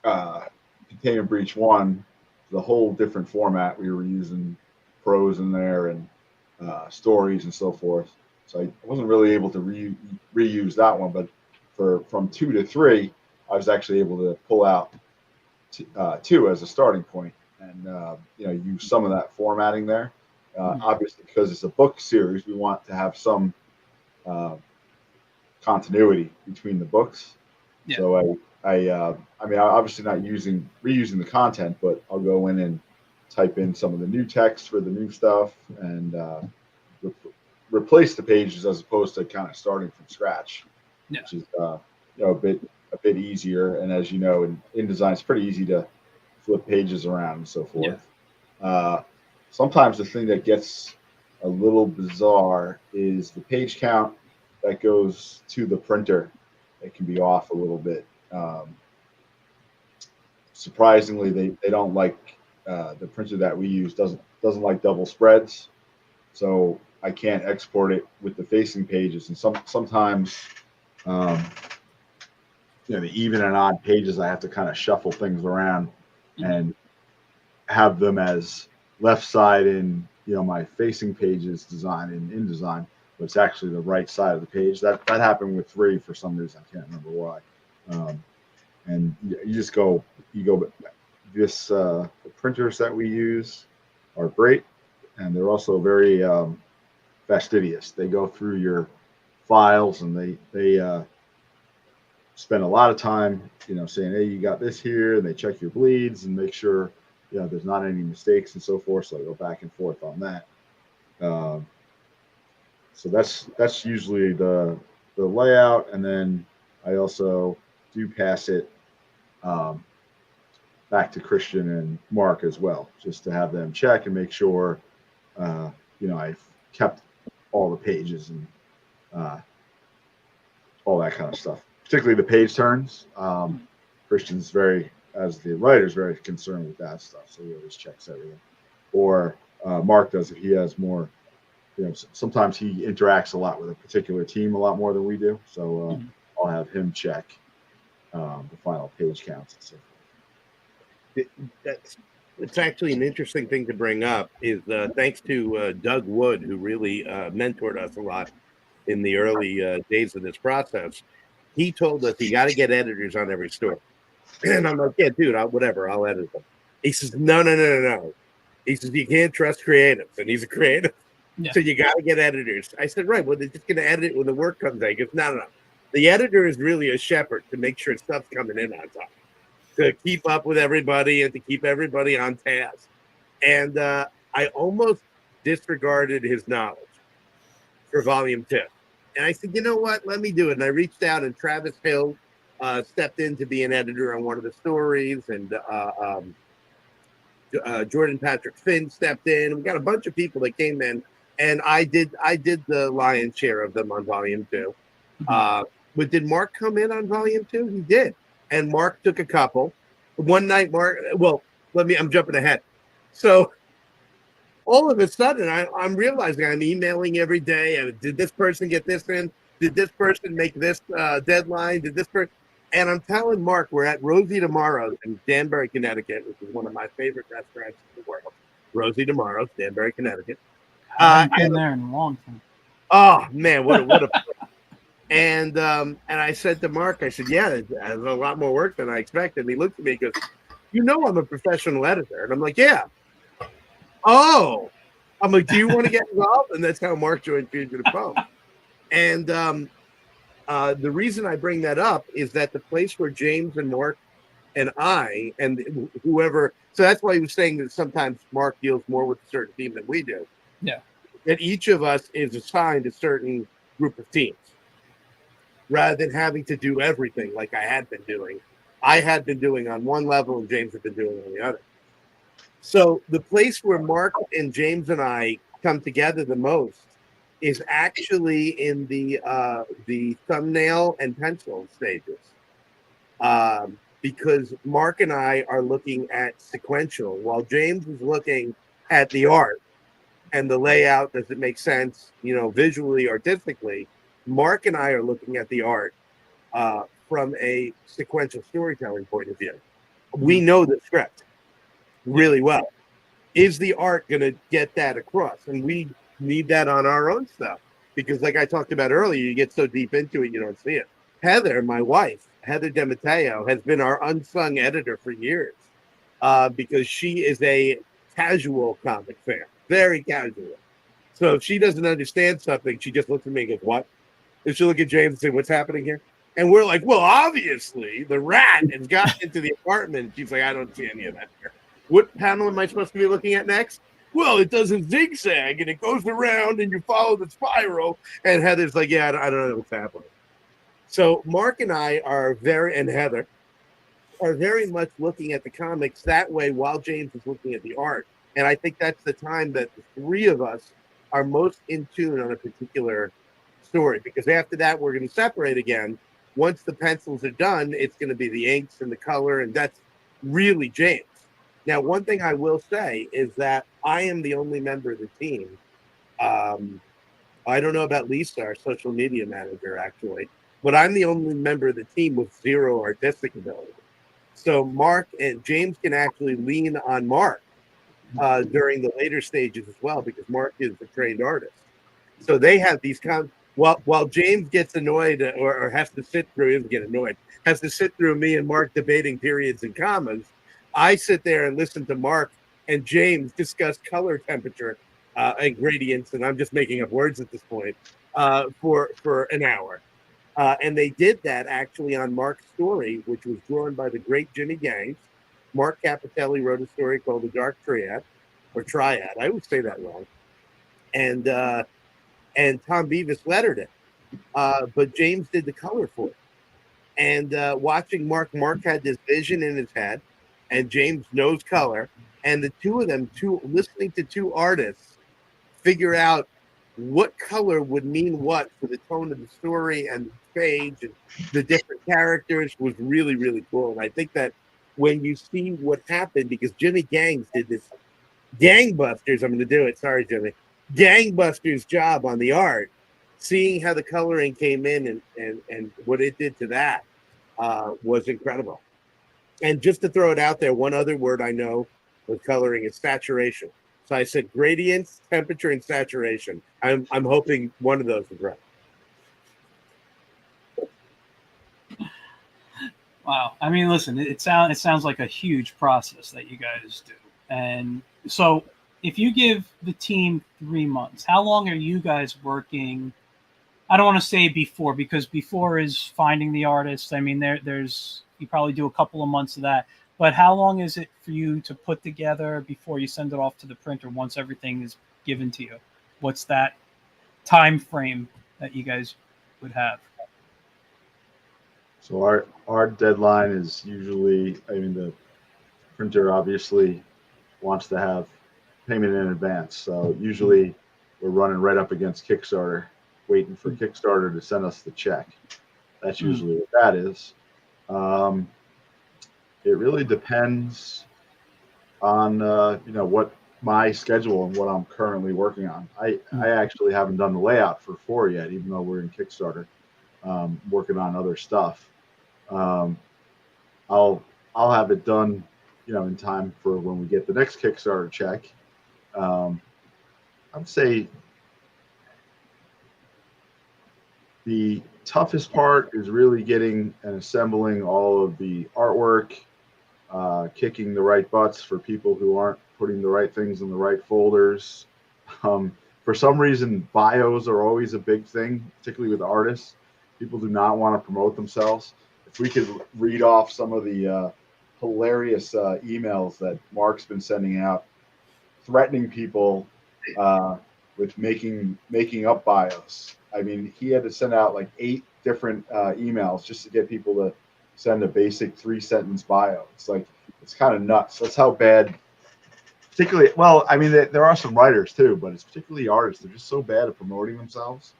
Containment Breach 1, the whole different format. We were using prose in there and stories and so forth. So I wasn't really able to reuse that one, but from 2 to 3, I was actually able to pull out 2 as a starting point, and use some of that formatting there. Obviously, because it's a book series, we want to have some continuity between the books. Yeah. So I mean, I'm obviously not reusing the content, but I'll go in and type in some of the new text for the new stuff, and replace the pages as opposed to kind of starting from scratch, which is a bit easier. And as you know, in InDesign, it's pretty easy to flip pages around and so forth. Yeah. Sometimes the thing that gets a little bizarre is the page count that goes to the printer. It can be off a little bit. Surprisingly, they don't like the printer that we use doesn't like double spreads, so I can't export it with the facing pages. And sometimes the even and odd pages, I have to kind of shuffle things around and have them as left side in my facing pages design in InDesign, but it's actually the right side of the page. That happened with 3 for some reason. I can't remember why. And you go. The printers that we use are great, and they're also very fastidious. They go through your files, and they spend a lot of time, saying, hey, you got this here, and they check your bleeds and make sure there's not any mistakes and so forth. So I go back and forth on that. So that's usually the layout, and then I also do pass it back to Christian and Mark as well, just to have them check and make sure I've kept all the pages and all that kind of stuff, particularly the page turns. Christian's as the writer's very concerned with that stuff, so he always checks everything. Or Mark does if he has more sometimes he interacts a lot with a particular team a lot more than we do. So I'll have him check the final page counts and so forth. It's actually an interesting thing to bring up is thanks to Doug Wood, who really mentored us a lot in the early days of this process. He told us you got to get editors on every story. And I'm like, yeah, dude, whatever, I'll edit them. He says, no. He says, you can't trust creatives. And he's a creative. Yeah. So you got to get editors. I said, right, well, they're just going to edit it when the work comes in. He goes, no. The editor is really a shepherd to make sure stuff's coming in on time, to keep up with everybody and to keep everybody on task. And I almost disregarded his knowledge for volume 2. And I said, you know what? Let me do it. And I reached out, and Travis Hill stepped in to be an editor on one of the stories, and Jordan Patrick Finn stepped in. We got a bunch of people that came in, and I did the lion's share of them on volume 2. But did Mark come in on volume 2? He did. And Mark took a couple. One night, I'm jumping ahead. So all of a sudden, I'm realizing I'm emailing every day. Did this person get this in? Did this person make this deadline? Did this person? And I'm telling Mark, we're at Rosie Tomorrow's in Danbury, Connecticut, which is one of my favorite restaurants in the world. Rosie Tomorrow's, Danbury, Connecticut. I've been there in a long time. Oh man, what a and I said to Mark, I said, yeah, there's a lot more work than I expected. And he looked at me and goes, you know I'm a professional editor. And I'm like, yeah. Oh. I'm like, do you want to get involved? And that's how Mark joined Fugitive Poems. And the reason I bring that up is that the place where James and Mark and I and whoever, so that's why he was saying that sometimes Mark deals more with a certain team than we do. Yeah. That each of us is assigned a certain group of teams rather than having to do everything like I had been doing. I had been doing on one level and James had been doing on the other. So the place where Mark and James and I come together the most is actually in the thumbnail and pencil stages, because Mark and I are looking at sequential, while James is looking at the art and the layout. Does it make sense, visually, artistically? Mark and I are looking at the art from a sequential storytelling point of view. We know the script really well. Is the art going to get that across? And we need that on our own stuff, because like I talked about earlier, you get so deep into it, you don't see it. Heather, my wife, Heather DeMatteo, has been our unsung editor for years, because she is a casual comic fan, very casual. So if she doesn't understand something, she just looks at me and goes, what? And she'll look at James and say, what's happening here? And we're like, well, obviously the rat has gotten into the apartment. She's like, I don't see any of that here. What panel am I supposed to be looking at next? Well, it does a zigzag and it goes around and you follow the spiral. And Heather's like, yeah, I don't know what's happening. So Mark and I and Heather are very much looking at the comics that way while James is looking at the art. And I think that's the time that the three of us are most in tune on a particular story, because after that, we're going to separate again. Once the pencils are done, it's going to be the inks and the color, and that's really James. Now, one thing I will say is that I am the only member of the team. I don't know about Lisa, our social media manager, actually, but I'm the only member of the team with zero artistic ability. So Mark and James can actually lean on Mark during the later stages as well, because Mark is a trained artist. So they have these while James gets annoyed or has to sit through, he doesn't get annoyed, has to sit through me and Mark debating periods and commas, I sit there and listen to Mark and James discuss color temperature and gradients, and I'm just making up words at this point, for an hour. And they did that actually on Mark's story, which was drawn by the great Jimmy Gangs. Mark Capitelli wrote a story called The Dark Triad, or Triad. I always say that wrong. And Tom Beavis lettered it. But James did the color for it. And watching Mark had this vision in his head, and James knows color. And the two of them, listening to two artists, figure out what color would mean what for the tone of the story and the page and the different characters was really, really cool. And I think that when you see what happened, because Jimmy Gangs did this gangbusters, I'm going to do it. Sorry, Jimmy. gangbusters job on the art. Seeing how the coloring came in and what it did to that was incredible. And just to throw it out there, one other word I know with coloring is saturation. So I said gradients, temperature, and saturation. I'm hoping one of those is right. Wow. I mean, listen, it sounds like a huge process that you guys do. And so if you give the team 3 months, how long are you guys working? I don't want to say before, because before is finding the artist. I mean, there's you probably do a couple of months of that. But how long is it for you to put together before you send it off to the printer once everything is given to you? What's that time frame that you guys would have? So our deadline is usually, I mean, the printer obviously wants to have payment in advance. So usually we're running right up against Kickstarter, waiting for Kickstarter to send us the check. That's usually what that is. It really depends on what my schedule and what I'm currently working on. I actually haven't done the layout for 4 yet, even though we're in Kickstarter, working on other stuff. I'll have it done, in time for when we get the next Kickstarter check. I'd say the toughest part is really getting and assembling all of the artwork, kicking the right butts for people who aren't putting the right things in the right folders. For some reason, bios are always a big thing, particularly with artists. People do not want to promote themselves. If we could read off some of the hilarious emails that Mark's been sending out, threatening people with making up bios. I mean, he had to send out like 8 different emails just to get people to send a basic 3-sentence bio. It's kind of nuts. That's how bad. Particularly, well, I mean, there are some writers too, but it's particularly artists. They're just so bad at promoting themselves.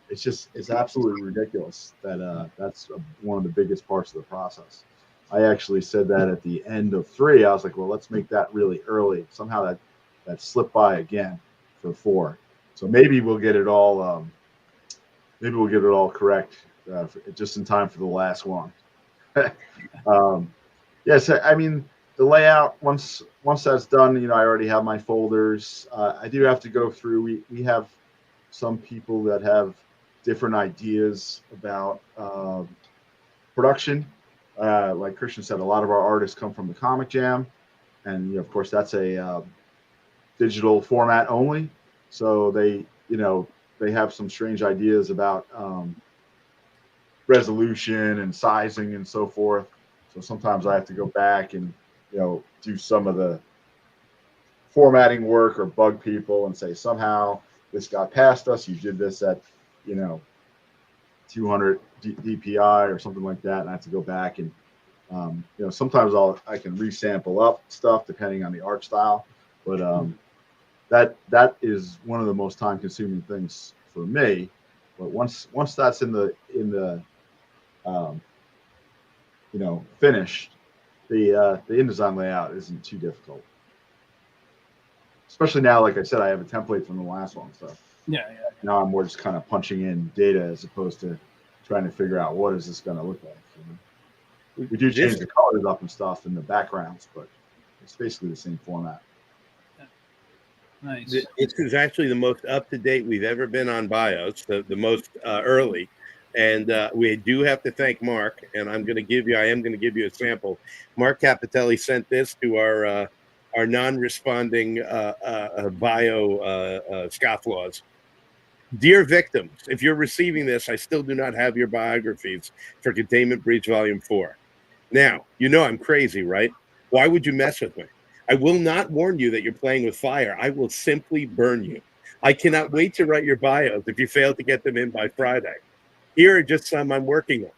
It's absolutely ridiculous that that's one of the biggest parts of the process. I actually said that at the end of 3. I was like, well, let's make that really early. Somehow that slipped by again for 4. So maybe we'll get it all. Maybe we'll get it all correct just in time for the last one. Yes, I mean the layout. Once that's done, I already have my folders. I do have to go through. We have some people that have different ideas about production. Like Christian said, a lot of our artists come from the Comic Jam, and of course that's a digital format only. So they have some strange ideas about resolution and sizing and so forth. So sometimes I have to go back and do some of the formatting work or bug people and say somehow this got past us. You did this at 200 DPI or something like that, and I have to go back and sometimes I can resample up stuff depending on the art style, but that is one of the most time consuming things for me. But once that's in the finished, the InDesign layout isn't too difficult. Especially now, like I said, I have a template from the last one, so Yeah. now I'm more just kind of punching in data as opposed to trying to figure out what is this going to look like. We do change the colors up and stuff in the backgrounds, but it's basically the same format. Nice. This is actually the most up-to-date we've ever been on BIOS, the most early. And we do have to thank Mark, and I am going to give you a sample. Mark Capitelli sent this to our non-responding bio scofflaws. Dear victims, if you're receiving this, I still do not have your biographies for Containment Breach Volume 4. Now, I'm crazy, right? Why would you mess with me? I will not warn you that you're playing with fire. I will simply burn you. I cannot wait to write your bios if you fail to get them in by Friday. Here are just some I'm working on.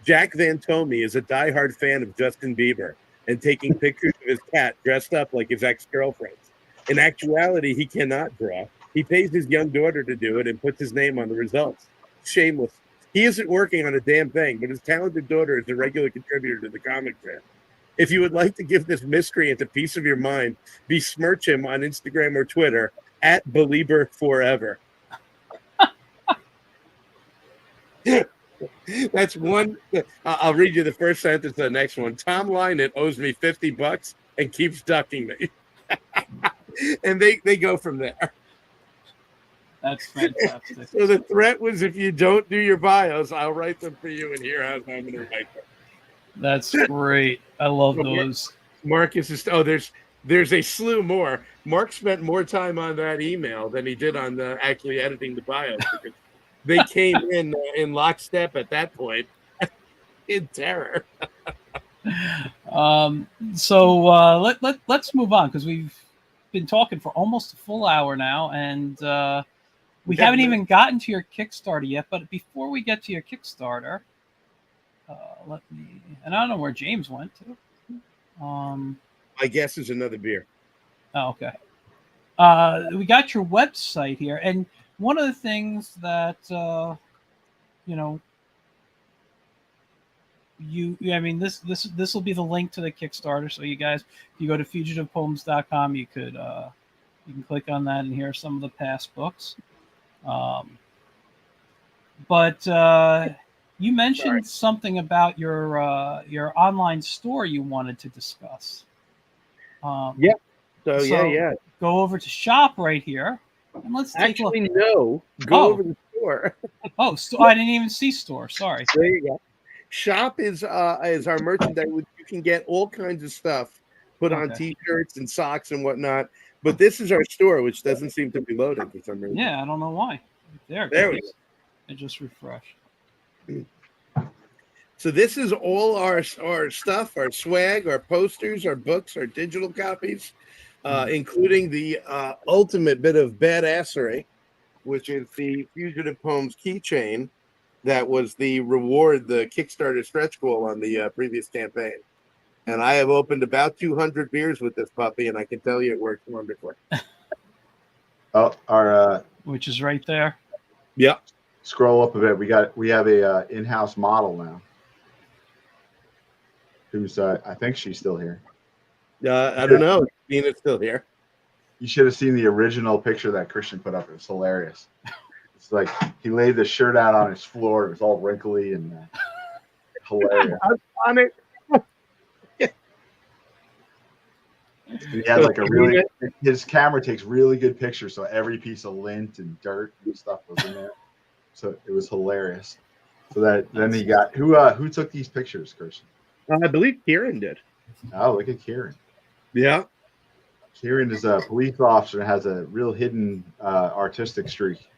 Jack Van Tomey is a diehard fan of Justin Bieber and taking pictures of his cat dressed up like his ex-girlfriends. In actuality, he cannot draw. He pays his young daughter to do it and puts his name on the results. Shameless. He isn't working on a damn thing, but his talented daughter is a regular contributor to the comic fan. If you would like to give this miscreant a piece of your mind, besmirch him on Instagram or Twitter at Belieber Forever. That's one. I'll read you the first sentence of the next one. Tom Lynott owes me $50 and keeps ducking me. And they go from there. That's fantastic. So the threat was, if you don't do your bios, I'll write them for you, and here I'm going to write them. That's great. I love those. Marcus is there's a slew more. Mark spent more time on that email than he did on actually editing the bios, because they came in lockstep at that point in terror. So let's move on, because we've been talking for almost a full hour now, and we haven't even gotten to your Kickstarter yet. But before we get to your Kickstarter, and I don't know where James went to. My guess is another beer. Oh, okay. We got your website here, and one of the things that this will be the link to the Kickstarter. So you guys, if you go to fugitivepoems.com, you can click on that and hear some of the past books. But you mentioned something about your online store you wanted to discuss. Yeah. So yeah. Go over to shop right here, and let's take a look. No. Go over the store. I didn't even see store. Sorry. There you go. Shop is our merchandise. You can get all kinds of stuff put on T-shirts and socks and whatnot. But this is our store, which doesn't seem to be loaded for some reason. Yeah, I don't know why. There we go. I just refreshed. So this is all our stuff, our swag, our posters, our books, our digital copies, including the ultimate bit of badassery, which is the Fugitive Poems keychain that was the reward, the Kickstarter stretch goal on the previous campaign. And I have opened about 200 beers with this puppy, and I can tell you it works wonderfully. Which is right there. Yeah. Scroll up a bit. We have a in-house model now. Who's I think she's still here. I don't know. Nina's still here. You should have seen the original picture that Christian put up. It was hilarious. It's like he laid the shirt out on his floor. It was all wrinkly and hilarious. On it. He had like his camera takes really good pictures, so every piece of lint and dirt and stuff was in there. So it was hilarious. So then he got who took these pictures, Christian? I believe Kieran did. Oh, look at Kieran. Yeah. Kieran is a police officer and has a real hidden artistic streak.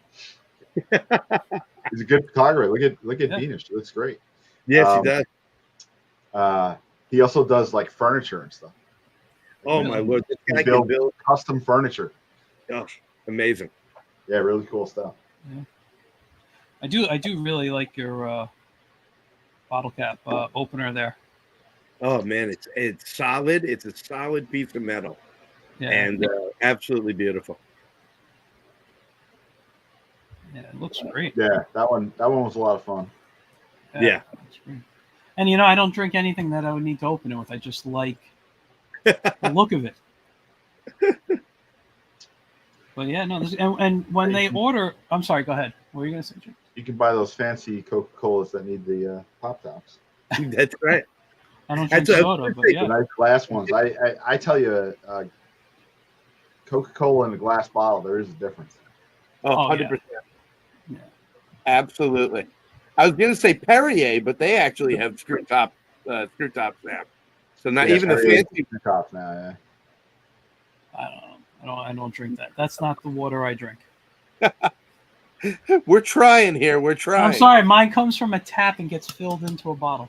He's a good photographer. Look at Dina. She looks great. Yes, he does. He also does like furniture and stuff. Oh my Lord! This guy can can build custom furniture. Oh, amazing! Yeah, really cool stuff. Yeah. I do really like your bottle cap opener there. Oh man, it's solid. It's a solid piece of metal, and absolutely beautiful. Yeah, it looks great. Yeah, that one was a lot of fun. Yeah. And I don't drink anything that I would need to open it with. I just like the look of it. But yeah, no. And when they order, I'm sorry. Go ahead. What were you gonna say, Jim? You can buy those fancy Coca-Colas that need the pop tops. That's right. I don't drink soda, but yeah. The nice glass ones. I tell you, Coca-Cola in a glass bottle, there is a difference. Oh, 100%. Yeah. Absolutely. I was going to say Perrier, but they actually have screw tops now. So not even the fancy screw tops now. Yeah. I don't drink that. That's not the water I drink. We're trying here. We're trying. I'm sorry. Mine comes from a tap and gets filled into a bottle.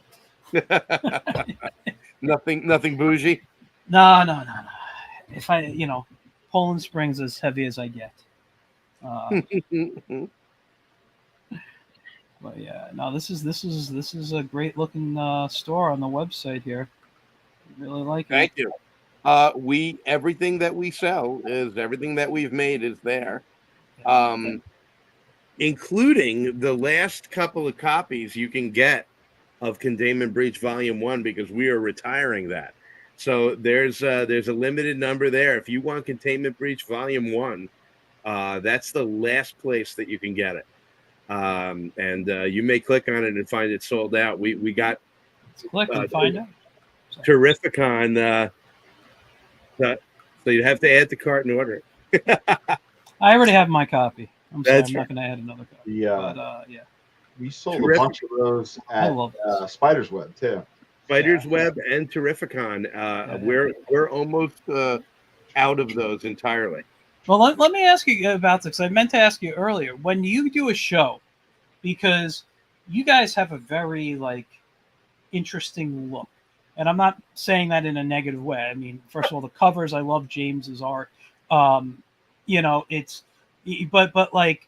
Nothing bougie. No. If Poland Springs as heavy as I get. But yeah, no, this is a great looking store on the website here. I really like it. Thank you. Everything that we sell is everything that we've made is there, including the last couple of copies you can get of Containment Breach Volume 1, because we are retiring that. So there's a limited number there. If you want Containment Breach Volume 1, that's the last place that you can get it. And you may click on it and find it sold out. We got click and find it. Terrificon. So you'd have to add to cart and order it. I already have my copy. I'm sorry, That's I'm not going to add another copy. Yeah. But yeah. We sold a bunch of those at Spider's Web too. Spider's Web and Terrificon. We're almost out of those entirely. Well, let me ask you about this. I meant to ask you earlier. When you do a show, because you guys have a very interesting look, and I'm not saying that in a negative way. I mean, first of all, the covers, I love James's art. It's, but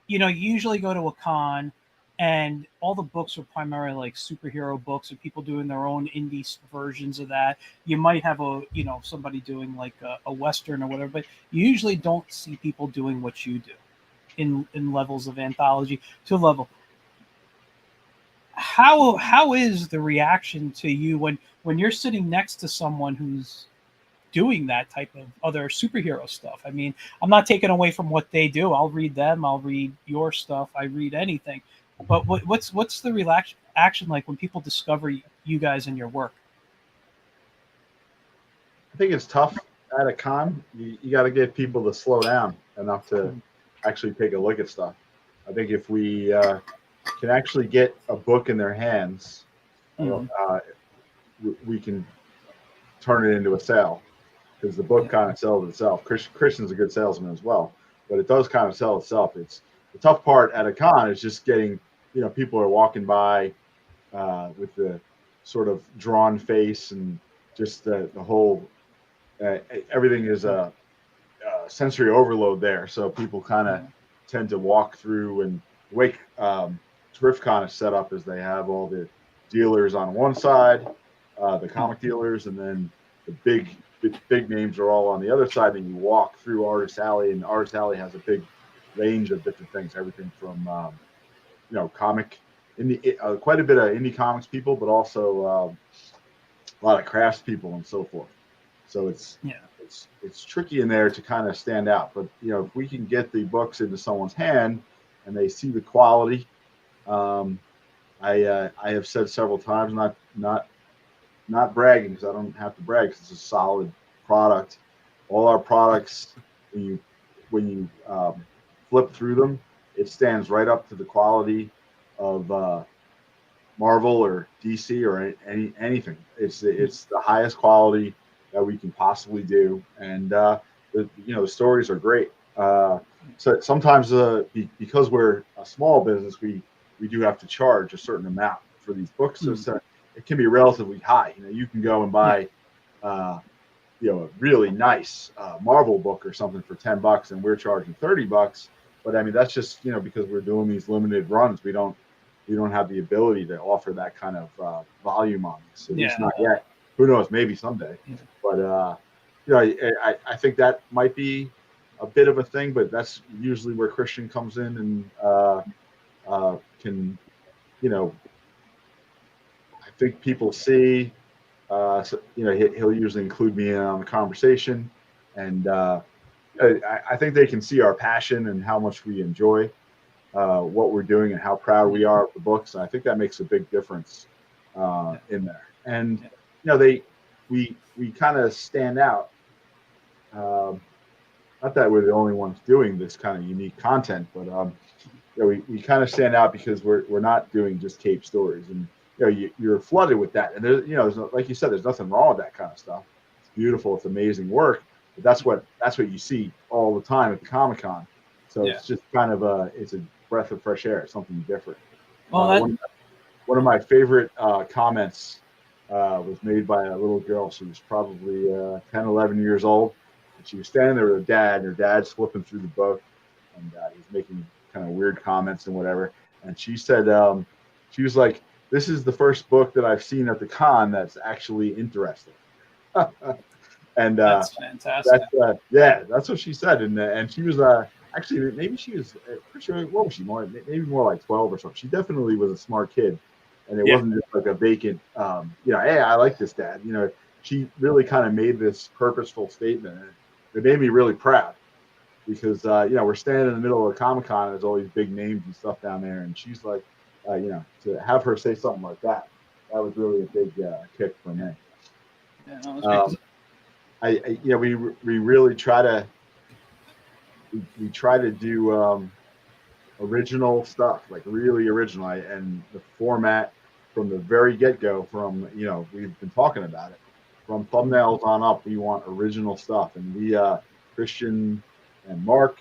you usually go to a con, and all the books are primarily superhero books, or people doing their own indie versions of that. You might have somebody doing a Western or whatever, but you usually don't see people doing what you do in levels of anthology to level. How is the reaction to you when you're sitting next to someone who's doing that type of other superhero stuff? I mean, I'm not taking away from what they do. I'll read them. I'll read your stuff. I read anything. But what's the action like when people discover you guys and your work? I think it's tough at a con. You got to get people to slow down enough to actually take a look at stuff. I think if we can actually get a book in their hands, we can turn it into a sale, because the book kind of sells itself. Christian's a good salesman as well, but it does kind of sell itself. It's the tough part at a con is just getting, people are walking by with the sort of drawn face, and just the whole everything is a sensory overload there. So people kind of tend to walk through, and the way Terrificon is set up is they have all the dealers on one side, the comic dealers, and then the big names are all on the other side. And you walk through Artist Alley, and Artist Alley has a big range of different things, everything from comic indie, quite a bit of indie comics people, but also a lot of crafts people and so forth. So it's tricky in there to kind of stand out. But if we can get the books into someone's hand and they see the quality, I have said several times, not bragging, because I don't have to brag, because it's a solid product. All our products, when you flip through them, it stands right up to the quality of Marvel or DC or anything. It's the highest quality that we can possibly do, and the stories are great. So sometimes because we're a small business, we do have to charge a certain amount for these books. So it can be relatively high. You can go and buy a really nice Marvel book or something for $10, and we're charging $30. But I mean, that's just because we're doing these limited runs. We don't have the ability to offer that kind of volume on this. At least not yet. Who knows? Maybe someday. But I think that might be a bit of a thing. But that's usually where Christian comes in and can, I think people see. He'll usually include me in on the conversation, and I think they can see our passion and how much we enjoy what we're doing and how proud we are of the books. And I think that makes a big difference in there. And we kind of stand out. Not that we're the only ones doing this kind of unique content, but we kind of stand out because we're not doing just cape stories, and you're flooded with that. And there's like you said, there's nothing wrong with that kind of stuff. It's beautiful. It's amazing work. But that's what you see all the time at the Comic-Con. So it's just kind of it's a breath of fresh air. It's something different. Well, one of my favorite comments was made by a little girl. She was probably 10, 11 years old. And she was standing there with her dad, and her dad's flipping through the book, and he's making kind of weird comments and whatever. And she said, she was like, "This is the first book that I've seen at the con that's actually interesting." And that's fantastic. That's what she said. And she was actually, maybe she was pretty sure, what was she, maybe more like 12 or something. She definitely was a smart kid, and it wasn't just like a vacant hey, I like this, Dad. She really kind of made this purposeful statement, and it made me really proud. because we're standing in the middle of Comic-Con and there's all these big names and stuff down there, and she's like, to have her say something like that was really a big kick for me. Yeah, that was we really try to do original stuff, like really original, and the format from the very get-go, from we've been talking about it from thumbnails on up. We want original stuff, and we Christian and Mark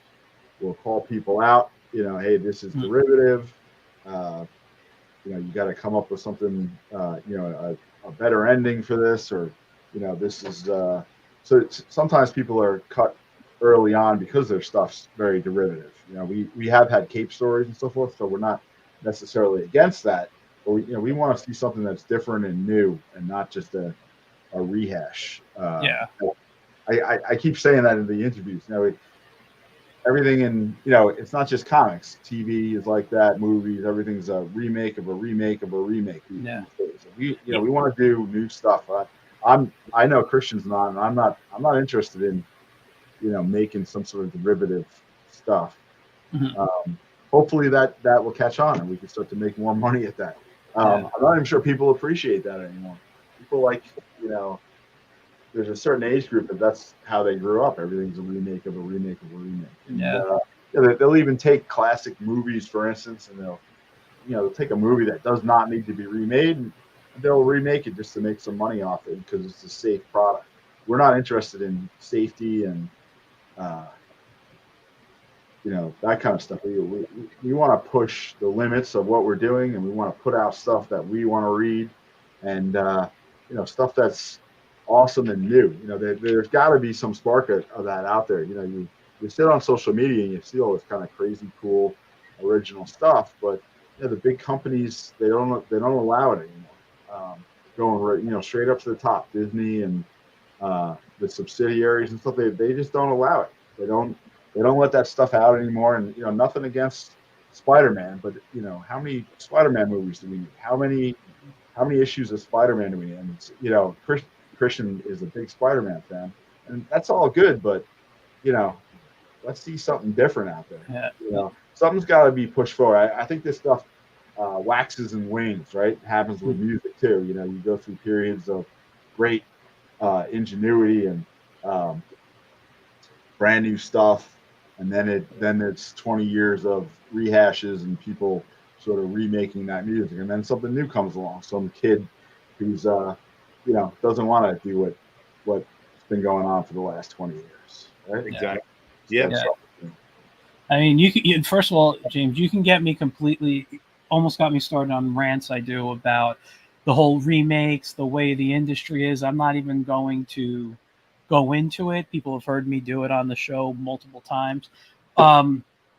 will call people out, hey, this is derivative, you got to come up with something, a better ending for this, or this is so sometimes people are cut early on because their stuff's very derivative. We have had cape stories and so forth, so we're not necessarily against that, but we want to see something that's different and new, and not just a rehash. I keep saying that in the interviews. Everything in it's not just comics. TV is like that. Movies, everything's a remake of a remake of a remake. Yeah. We want to do new stuff. I know Christian's not, and I'm not interested in making some sort of derivative stuff. Mm-hmm. Hopefully that will catch on, and we can start to make more money at that. I'm not even sure people appreciate that anymore. People like there's a certain age group that's how they grew up. Everything's a remake of a remake of a remake. And, they'll even take classic movies, for instance, and they'll take a movie that does not need to be remade, and they'll remake it just to make some money off it because it's a safe product. We're not interested in safety and that kind of stuff. We want to push the limits of what we're doing, and we want to put out stuff that we want to read, and stuff that's awesome and new. There's got to be some spark of that out there. You sit on social media and you see all this kind of crazy, cool, original stuff, but the big companies they don't allow it anymore. Going straight up to the top, Disney and the subsidiaries and stuff, they just don't allow it. They don't let that stuff out anymore. And nothing against Spider-Man, but how many Spider-Man movies do we need? How many issues of Spider-Man do we need? And Christian is a big Spider-Man fan, and that's all good, but let's see something different out there. Yeah. Something's got to be pushed forward. I think this stuff waxes and wanes, right? It happens with music too. You go through periods of great ingenuity and brand new stuff, and then it's 20 years of rehashes and people sort of remaking that music, and then something new comes along. Some kid who's doesn't want to do what's been going on for the last 20 years, right? Exactly. Yeah. I mean, you first of all, James, you can get me completely, almost got me started on rants I do about the whole remakes, the way the industry is. I'm not even going to go into it. People have heard me do it on the show multiple times.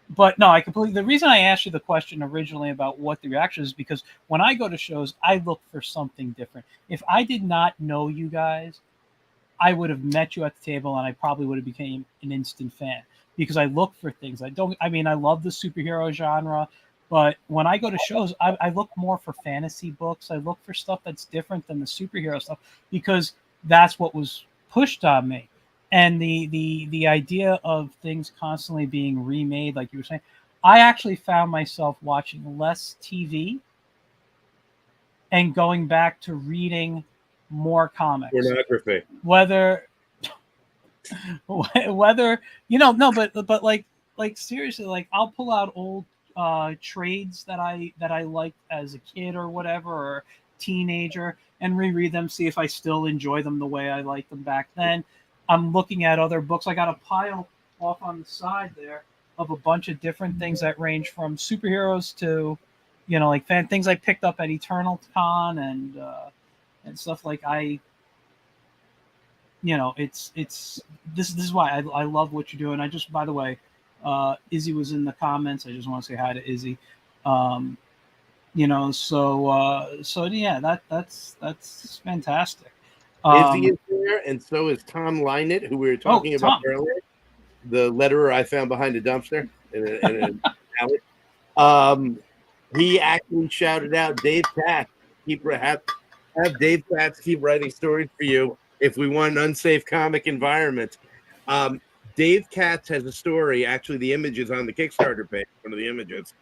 But no, the reason I asked you the question originally about what the reaction is, because when I go to shows, I look for something different. If I did not know you guys, I would have met you at the table and I probably would have became an instant fan, because I look for things. I love the superhero genre, but when I go to shows, I look more for fantasy books. I look for stuff that's different than the superhero stuff, because that's what was pushed on me. And the idea of things constantly being remade, like you were saying, I actually found myself watching less TV and going back to reading more comics. Pornography. Whether no, but like seriously, like I'll pull out old trades that I liked as a kid or whatever, or teenager, and reread them, see if I still enjoy them the way I liked them back then. I'm looking at other books. I got a pile off on the side there of a bunch of different things that range from superheroes to, like things I picked up at Eternal Con and stuff. Like it's this is why I love what you're doing. I just, by the way, Izzy was in the comments. I just want to say hi to Izzy. So yeah, that's fantastic. Izzy is there, and so is Tom Lynett, who we were talking about earlier, the letterer I found behind a dumpster in an alley. He actually shouted out Dave Katz. Have Dave Katz keep writing stories for you if we want an unsafe comic environment. Dave Katz has a story. Actually, the image is on the Kickstarter page. One of the images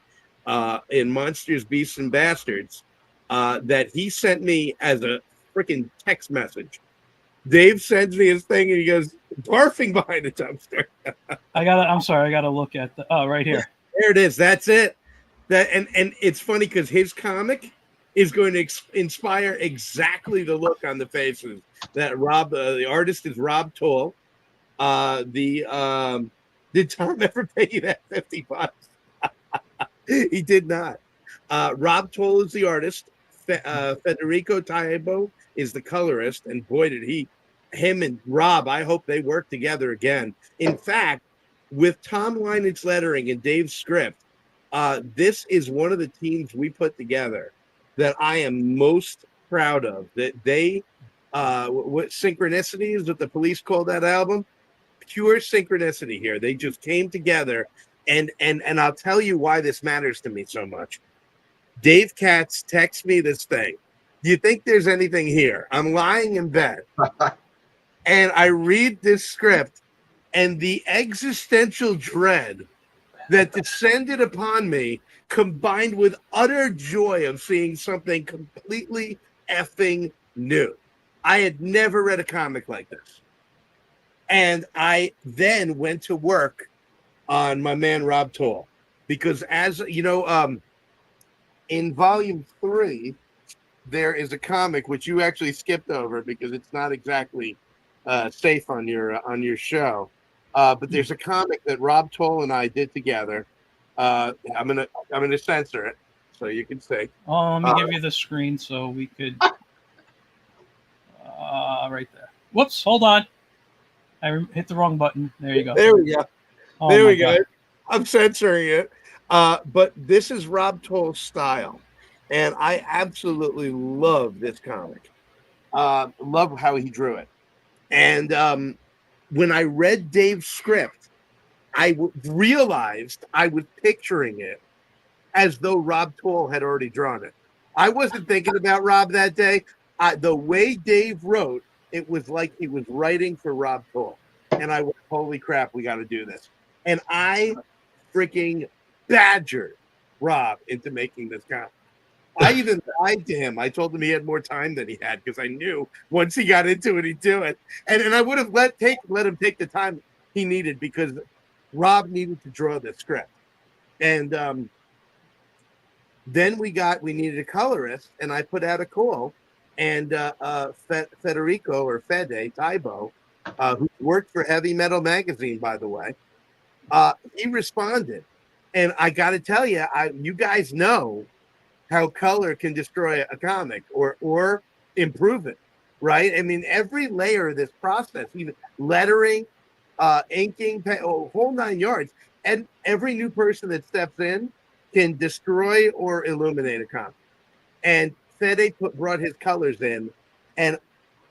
in Monsters, Beasts, and Bastards that he sent me as a freaking text message. Dave sends me his thing and he goes, barfing behind a dumpster. I'm sorry, I gotta look at right here. There it is. That's it. And it's funny because his comic is going to inspire exactly the look on the faces that Rob, the artist is Rob Toll. Did Tom ever pay you that $50? He did not. Rob Toll is the artist. Federico Taibo is the colorist, and boy, did him and Rob, I hope they work together again. In fact, with Tom Leinen's lettering and Dave's script, this is one of the teams we put together that I am most proud of. That they, what synchronicity is what the police call that album? Pure synchronicity here. They just came together, and I'll tell you why this matters to me so much. Dave Katz texts me this thing. Do you think there's anything here? I'm lying in bed. And I read this script, and the existential dread that descended upon me, combined with utter joy of seeing something completely effing new. I had never read a comic like this. And I then went to work on my man Rob Toll. Because as you know, in volume 3, there is a comic which you actually skipped over because it's not exactly safe on your show. But there's a comic that Rob Toll and I did together. I'm gonna censor it so you can see. Oh, let me give you the screen so we could. Right there. Whoops! Hold on. I hit the wrong button. There you go. There we go. Oh, there we go. God. I'm censoring it. But this is Rob Toll's style, and I absolutely love this comic. Love how he drew it. And when I read Dave's script, I realized I was picturing it as though Rob Toll had already drawn it. I wasn't thinking about Rob that day. The way Dave wrote, it was like he was writing for Rob Toll. And I went, holy crap, we got to do this. And I freaking badgered Rob into making this comic. I even lied to him. I told him he had more time than he had because I knew once he got into it, he'd do it. And I would have let him take the time he needed because Rob needed to draw the script. And then we needed a colorist, and I put out a call. And Federico or Fede Taibo, who worked for Heavy Metal Magazine, by the way, he responded. And I got to tell you, you guys know how color can destroy a comic or improve it, right? I mean, every layer of this process, even lettering, inking, whole 9 yards, and every new person that steps in can destroy or illuminate a comic. And Fede brought his colors in, and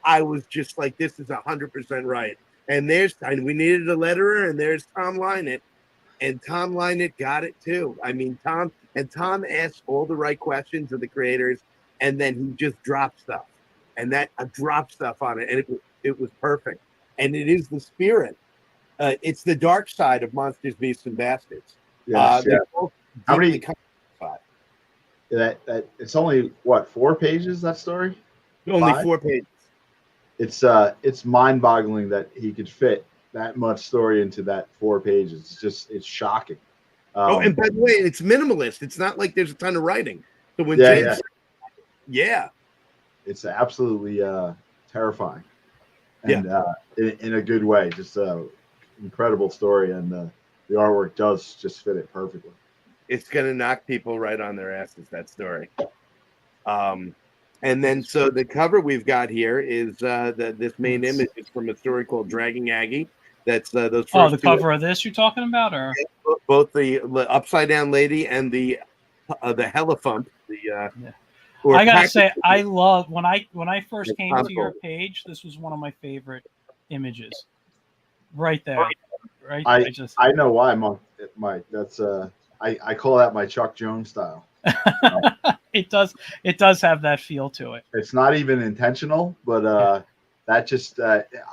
I was just like, this is 100% right. And we needed a letterer, and there's Tom Leinent, and Tom Leinent got it too. I mean, Tom asked all the right questions of the creators, and then he just dropped stuff, and that dropped stuff on it, and it was perfect. And it is the spirit. It's the dark side of Monsters, Beasts, and Bastards. Yes, how many? That it's only what, 4 pages, that story? Only 5? 4 pages. It's mind-boggling that he could fit that much story into that 4 pages. It's shocking. And by the way, it's minimalist. It's not like there's a ton of writing. So when it's absolutely terrifying, and in a good way. Just a incredible story, and the artwork does just fit it perfectly. It's going to knock people right on their asses, that story. And then, so the cover we've got here is this main image is from a story called Dragging Aggie. That's those first the cover of this you're talking about, or both the upside down lady and the Hellefump. I gotta say, I love when I first came to your page. This was one of my favorite images, right there. Right, I know why, Mike. That's I call that my Chuck Jones style. It does have that feel to it. It's not even intentional, but that just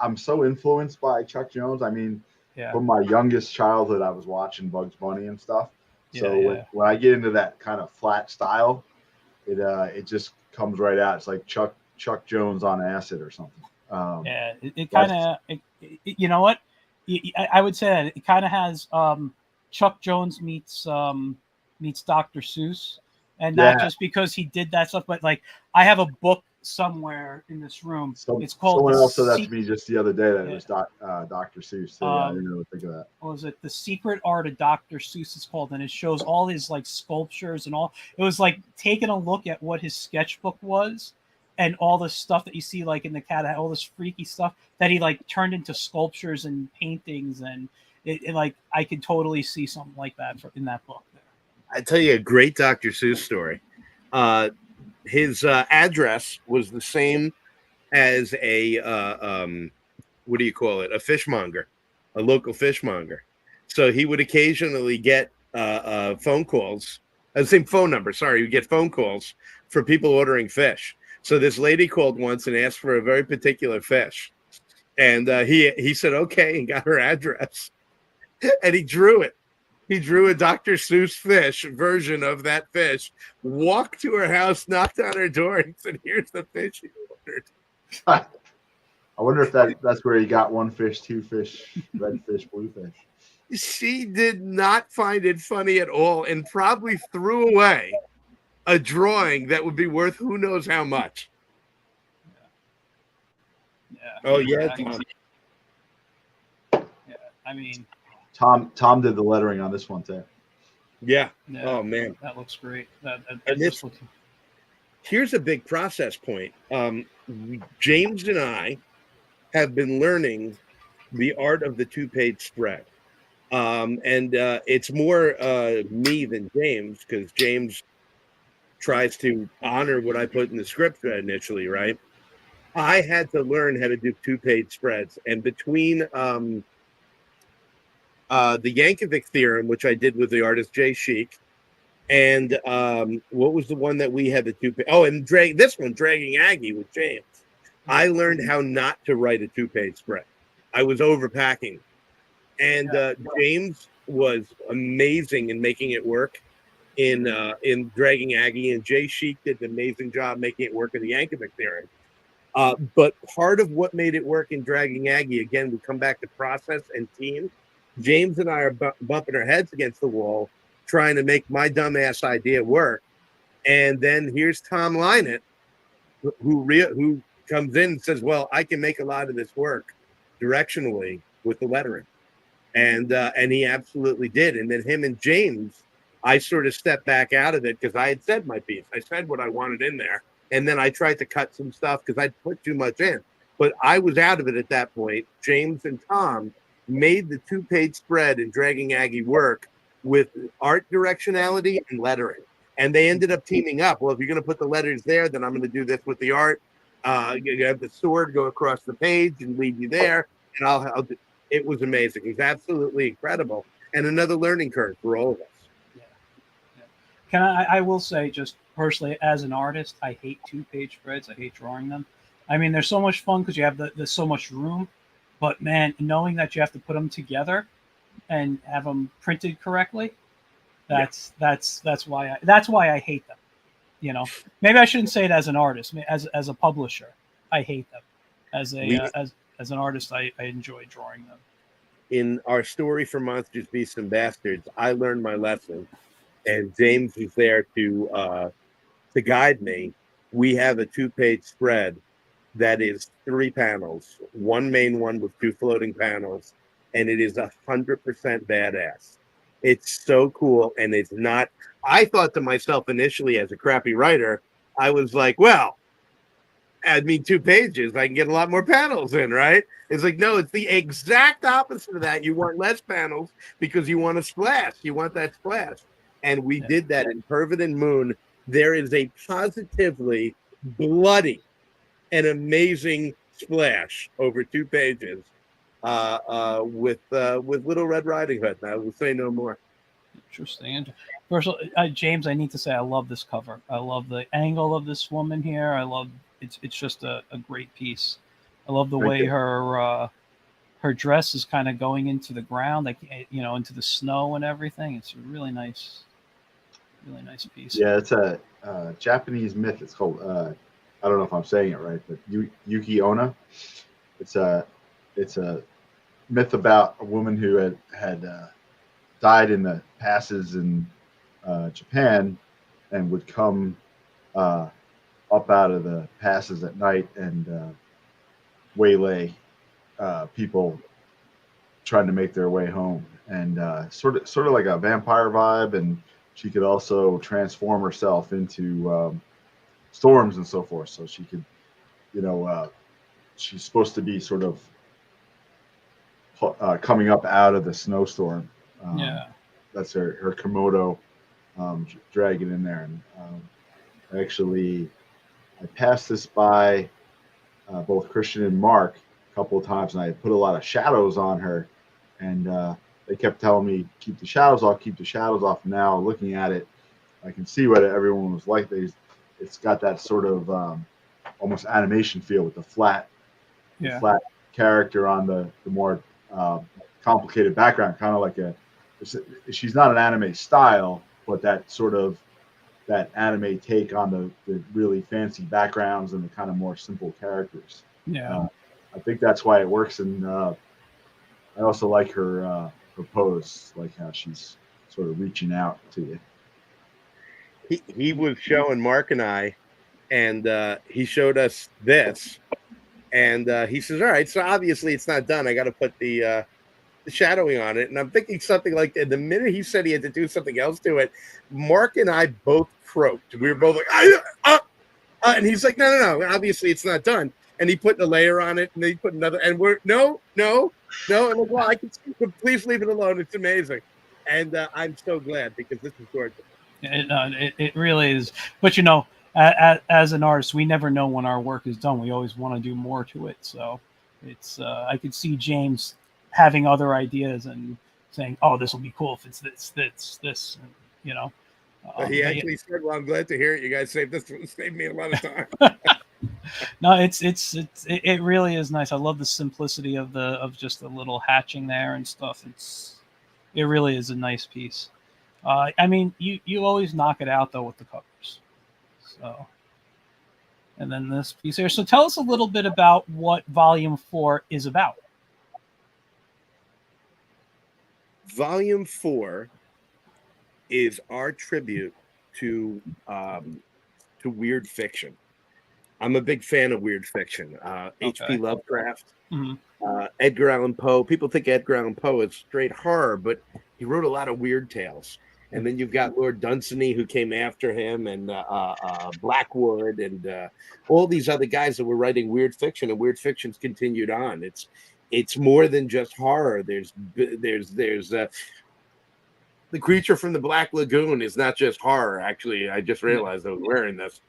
I'm so influenced by Chuck Jones. I mean, Yeah. From my youngest childhood, I was watching Bugs Bunny and stuff. So Yeah. when I get into that kind of flat style, it just comes right out. It's like Chuck Jones on acid or something. Yeah, it kind of, you know what? I would say that it kind of has Chuck Jones meets Dr. Seuss, and not just because he did that stuff, but like I have a book somewhere in this room. It's called someone else said that to me just the other day that it was Dr. Seuss. So I didn't really think of that. What was it? The Secret Art of Dr. Seuss is called, and it shows all his like sculptures and all. It was like taking a look at what his sketchbook was, and all the stuff that you see like in the cat, all this freaky stuff that he like turned into sculptures and paintings, and it like I could totally see something like that in that book there. I tell you a great Dr. Seuss story. His address was the same as a what do you call it? A fishmonger, a local fishmonger. So he would occasionally get phone calls, the same phone number. Sorry, you get phone calls for people ordering fish. So this lady called once and asked for a very particular fish, and he said okay and got her address, and he drew it. He drew a Dr. Seuss fish version of that fish, walked to her house, knocked on her door, and said, "Here's the fish you ordered." I wonder if that's where he got one fish, two fish, red fish, blue fish. She did not find it funny at all and probably threw away a drawing that would be worth who knows how much. Yeah. Oh, yeah, Tom. Yeah. I mean, Tom did the lettering on this one too. Yeah. Oh, man. That looks great. Here's a big process point. James and I have been learning the art of the two-page spread. And it's more me than James, because James tries to honor what I put in the script initially, right? I had to learn how to do two-page spreads. And between the Yankovic theorem, which I did with the artist Jay Sheik, and what was the one that we had the two-page? Oh, and Dragging Aggie with James. I learned how not to write a two-page spread. I was overpacking. And James was amazing in making it work in Dragging Aggie, and Jay Sheik did an amazing job making it work in the Yankovic theorem. But part of what made it work in Dragging Aggie, again, we come back to process and team. James and I are bumping our heads against the wall trying to make my dumbass idea work. And then here's Tom Lynott, who comes in and says, well, I can make a lot of this work directionally with the lettering. And he absolutely did. And then him and James, I sort of stepped back out of it because I had said my piece. I said what I wanted in there. And then I tried to cut some stuff because I'd put too much in. But I was out of it at that point. James and Tom made the two-page spread in Dragging Aggie work with art directionality and lettering. And they ended up teaming up. Well, if you're going to put the letters there, then I'm going to do this with the art. You have the sword go across the page and lead you there. And I'll do. It was amazing. He's absolutely incredible. And another learning curve for all of us. I will say, just personally, as an artist, I hate two-page spreads. I hate drawing them. I mean, they're so much fun because you have there's so much room. But man, knowing that you have to put them together and have them printed correctly, that's why I hate them. You know, maybe I shouldn't say it as an artist. As a publisher, I hate them. As an artist, I enjoy drawing them. In our story for Monsters, Beasts, and Bastards, I learned my lesson, and James was there to guide me. We have a two-page spread that is 3 panels, one main one with 2 floating panels, and it is 100% badass. It's so cool, and it's not. I thought to myself initially, as a crappy writer, I was like, well, add me 2 pages, I can get a lot more panels in, right? It's like, no, it's the exact opposite of that. You want less panels because you want a splash. You want that splash. And we did that in Pervert and Moon. There is a positively bloody and amazing splash over 2 pages with Little Red Riding Hood. I will say no more. Interesting. First, James, I need to say I love this cover. I love the angle of this woman here. I love it's just a great piece. I love the way her her dress is kind of going into the ground, like, into the snow and everything. It's a really nice piece. Yeah, it's a Japanese myth. It's called I don't know if I'm saying it right, but Yuki Onna. It's a myth about a woman who had died in the passes in Japan, and would come up out of the passes at night and waylay people trying to make their way home, and sort of like a vampire vibe. And she could also transform herself into storms and so forth. So she could, she's supposed to be sort of coming up out of the snowstorm. That's her Komodo dragon in there. And I passed this by both Christian and Mark a couple of times, and I put a lot of shadows on her, and they kept telling me, keep the shadows off, keep the shadows off. Now looking at it, I can see what everyone was like. It's got that sort of almost animation feel with the flat character on the more complicated background, kind of like she's not an anime style, but that sort of that anime take on the really fancy backgrounds and the kind of more simple characters. I think that's why it works. And I also like her pose, like how she's sort of reaching out to you. He was showing Mark and I, and he showed us this, and he says, all right, so obviously it's not done. I got to put the shadowing on it. And I'm thinking something like that. The minute he said he had to do something else to it, Mark and I both croaked. We were both like, and he's like, no, obviously it's not done. And he put a layer on it, and he put another, and we're no. And I'm like, well, I can see, but please leave it alone. It's amazing. And I'm so glad, because this is gorgeous. It really is. But as an artist, we never know when our work is done. We always want to do more to it. So it's I could see James having other ideas and saying, "Oh, this will be cool if it's this." He actually said, "Well, I'm glad to hear it. You guys saved me a lot of time." No, it really is nice. I love the simplicity of just the little hatching there and stuff. It really is a nice piece. I mean, you always knock it out though with the covers. So, and then this piece here. So tell us a little bit about what Volume 4 is about. Volume 4 is our tribute to weird fiction. I'm a big fan of weird fiction. H.P. Lovecraft, Edgar Allan Poe. People think Edgar Allan Poe is straight horror, but he wrote a lot of weird tales. And then you've got Lord Dunsany, who came after him, and Blackwood, and all these other guys that were writing weird fiction, and weird fiction's continued on. It's more than just horror. There's The Creature from the Black Lagoon is not just horror. Actually, I just realized I was wearing this.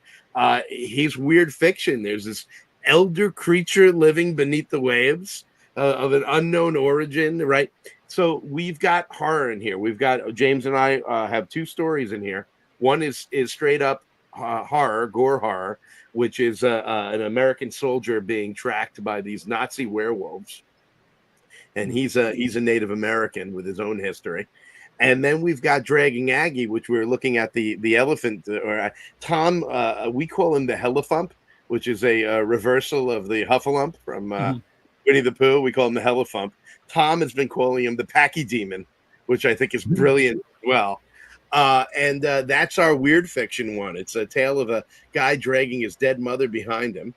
He's weird fiction. There's this elder creature living beneath the waves of an unknown origin, right? So we've got horror in here. We've got James and I have two stories in here. One is straight up horror, gore horror, which is an American soldier being tracked by these Nazi werewolves, and he's a Native American with his own history. And then we've got Dragging Aggie, which we're looking at the elephant, or Tom. We call him the Hellefump, which is a reversal of the Huffalump from Winnie the Pooh. We call him the Hellefump. Tom has been calling him the Packy Demon, which I think is brilliant as well. And that's our weird fiction one. It's a tale of a guy dragging his dead mother behind him,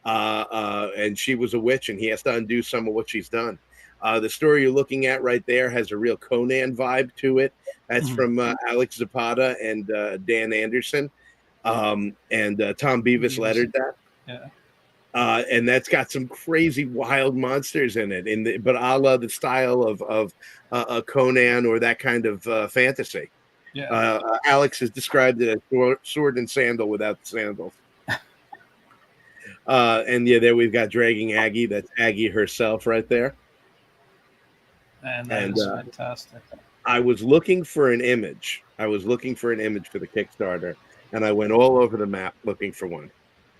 and she was a witch, and he has to undo some of what she's done. The story you're looking at right there has a real Conan vibe to it. That's from Alex Zapata and Dan Anderson, and Tom Beavis lettered that. Yeah. And that's got some crazy wild monsters in it, but a la the style of Conan or that kind of fantasy. Yeah. Alex has described it as sword and sandal without the sandals. And there we've got Dragging Aggie. That's Aggie herself right there. And that is fantastic. I was looking for an image. For the Kickstarter, and I went all over the map looking for one.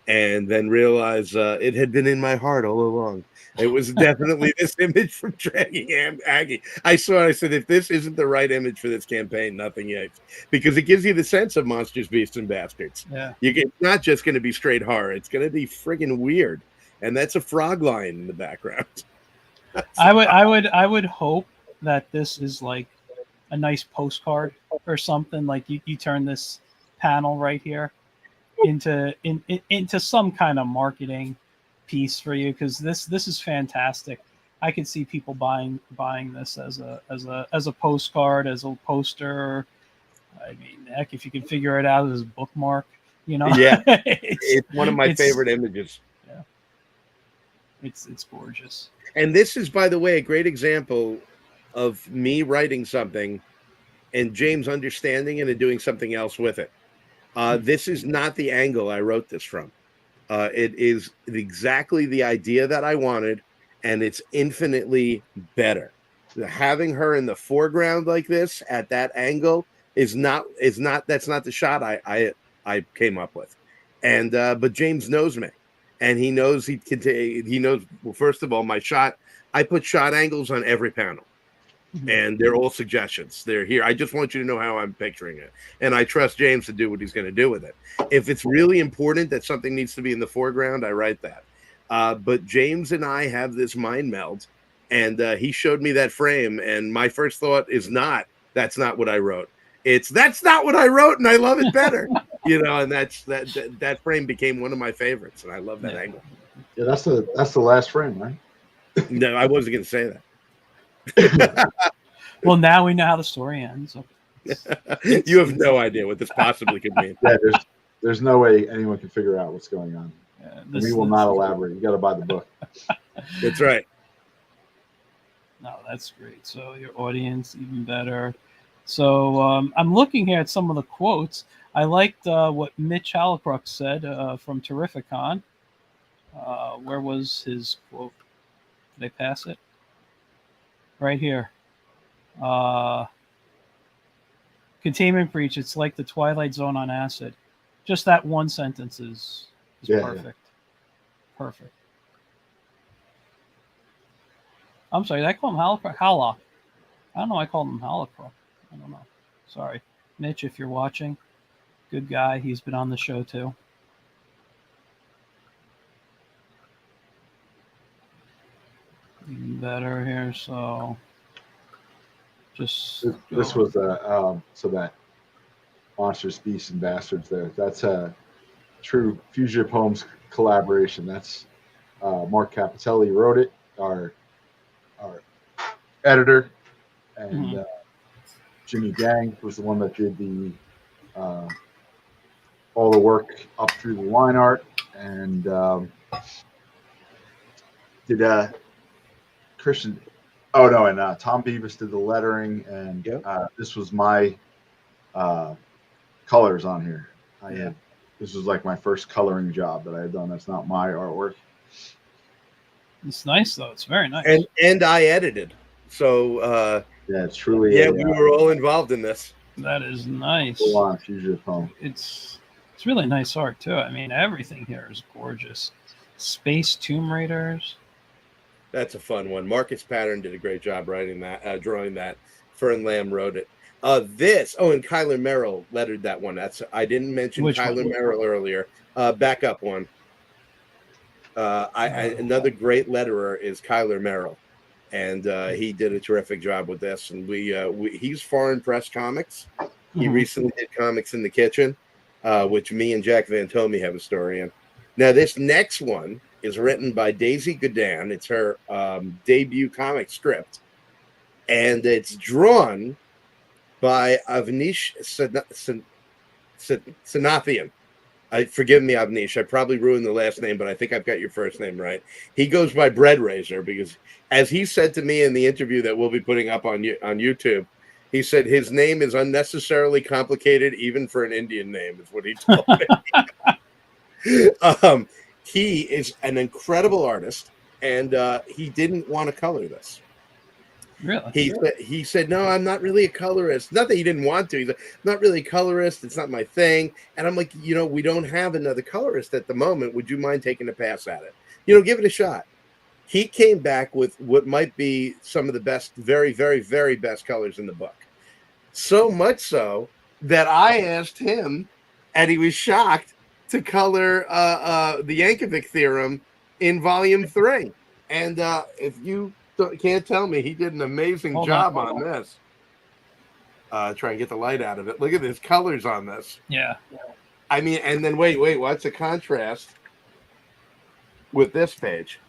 and then realize it had been in my heart all along. It was definitely this image from Dragging Aggie. I saw it. I said, if this isn't the right image for this campaign, nothing is, because it gives you the sense of monsters, beasts, and bastards. Yeah, It's not just going to be straight horror; it's going to be friggin' weird, and that's a frog line in the background. I would hope that this is like a nice postcard or something. Like you turn this panel right here into some kind of marketing piece for you, because this is fantastic. I could see people buying this as a postcard, as a poster. I mean, heck, if you can figure it out as a bookmark, Yeah, it's one of my favorite images. Yeah, it's gorgeous. And this is, by the way, a great example of me writing something and James understanding it and doing something else with it. This is not the angle I wrote this from. It is exactly the idea that I wanted, and it's infinitely better. Having her in the foreground like this at that angle that's not the shot I came up with. And but James knows me, and he knows he knows. Well, first of all, I put shot angles on every panel. And they're all suggestions. They're here. I just want you to know how I'm picturing it. And I trust James to do what he's going to do with it. If it's really important that something needs to be in the foreground, I write that. But James and I have this mind meld, and he showed me that frame. And my first thought is that's not what I wrote. That's not what I wrote, and I love it better. And that frame became one of my favorites, and I love that angle. Yeah, that's the last frame, right? No, I wasn't going to say that. Well, now we know how the story ends. You have no idea what this possibly could mean. Yeah, there's no way anyone can figure out what's going on. We will not elaborate. You got to buy the book. That's right. No, that's great. So your audience even better. So I'm looking here at some of the quotes. I liked what Mitch Hallecrux said from Terrificon. Where was his quote? Did I pass it? Right here. Containment Breach, it's like the Twilight Zone on acid. Just that one sentence is perfect. Yeah. Perfect. I'm sorry, did I call him Hallock? I don't know, I called him Hallecrux. I don't know. Sorry. Mitch, if you're watching, good guy. He's been on the show too. Even better here, so just this was so that Monsters, Beasts, and Bastards there. That's a true Fugitive Poems collaboration. That's Mark Capitelli wrote it, our editor, and Jimmy Gang was the one that did the all the work up through the line art, and did Christian. Oh no, and Tom Beavis did the lettering, and this was my colors on here. This was like my first coloring job that I had done. That's not my artwork. It's nice though. It's very nice. And I edited. So it's truly we were all involved in this. That is nice. Full on Fugitive Poem. It's really nice art too. I mean, everything here is gorgeous. Space Tomb Raiders. That's a fun one. Marcus Pattern did a great job writing that, drawing that. Fern Lamb wrote it. And Kyler Merrill lettered that one. I didn't mention Kyler Merrill earlier. Backup one. Another great letterer is Kyler Merrill, and he did a terrific job with this. And he's Foreign Press Comics. He recently did Comics in the Kitchen, which me and Jack Van Tomey have a story in. Now this next one is written by Daisy Goodin. It's her debut comic script, and it's drawn by Avnish Sanathian. Forgive me, Avnish. I probably ruined the last name, but I think I've got your first name right. He goes by Bread Raiser because, as he said to me in the interview that we'll be putting up on YouTube, he said his name is unnecessarily complicated, even for an Indian name, is what he told me. He is an incredible artist, and he didn't want to color this. Really? He said, no, I'm not really a colorist. Not that he didn't want to. He's like, not really a colorist. It's not my thing. And I'm like, we don't have another colorist at the moment. Would you mind taking a pass at it? Give it a shot. He came back with what might be some of the best, very, very, very best colors in the book. So much so that I asked him, and he was shocked, to color the Yankovic theorem in volume 3. And if you can't tell me, he did an amazing job on this. Try and get the light out of it. Look at his colors on this. Yeah. I mean, and then wait, what's the contrast with this page?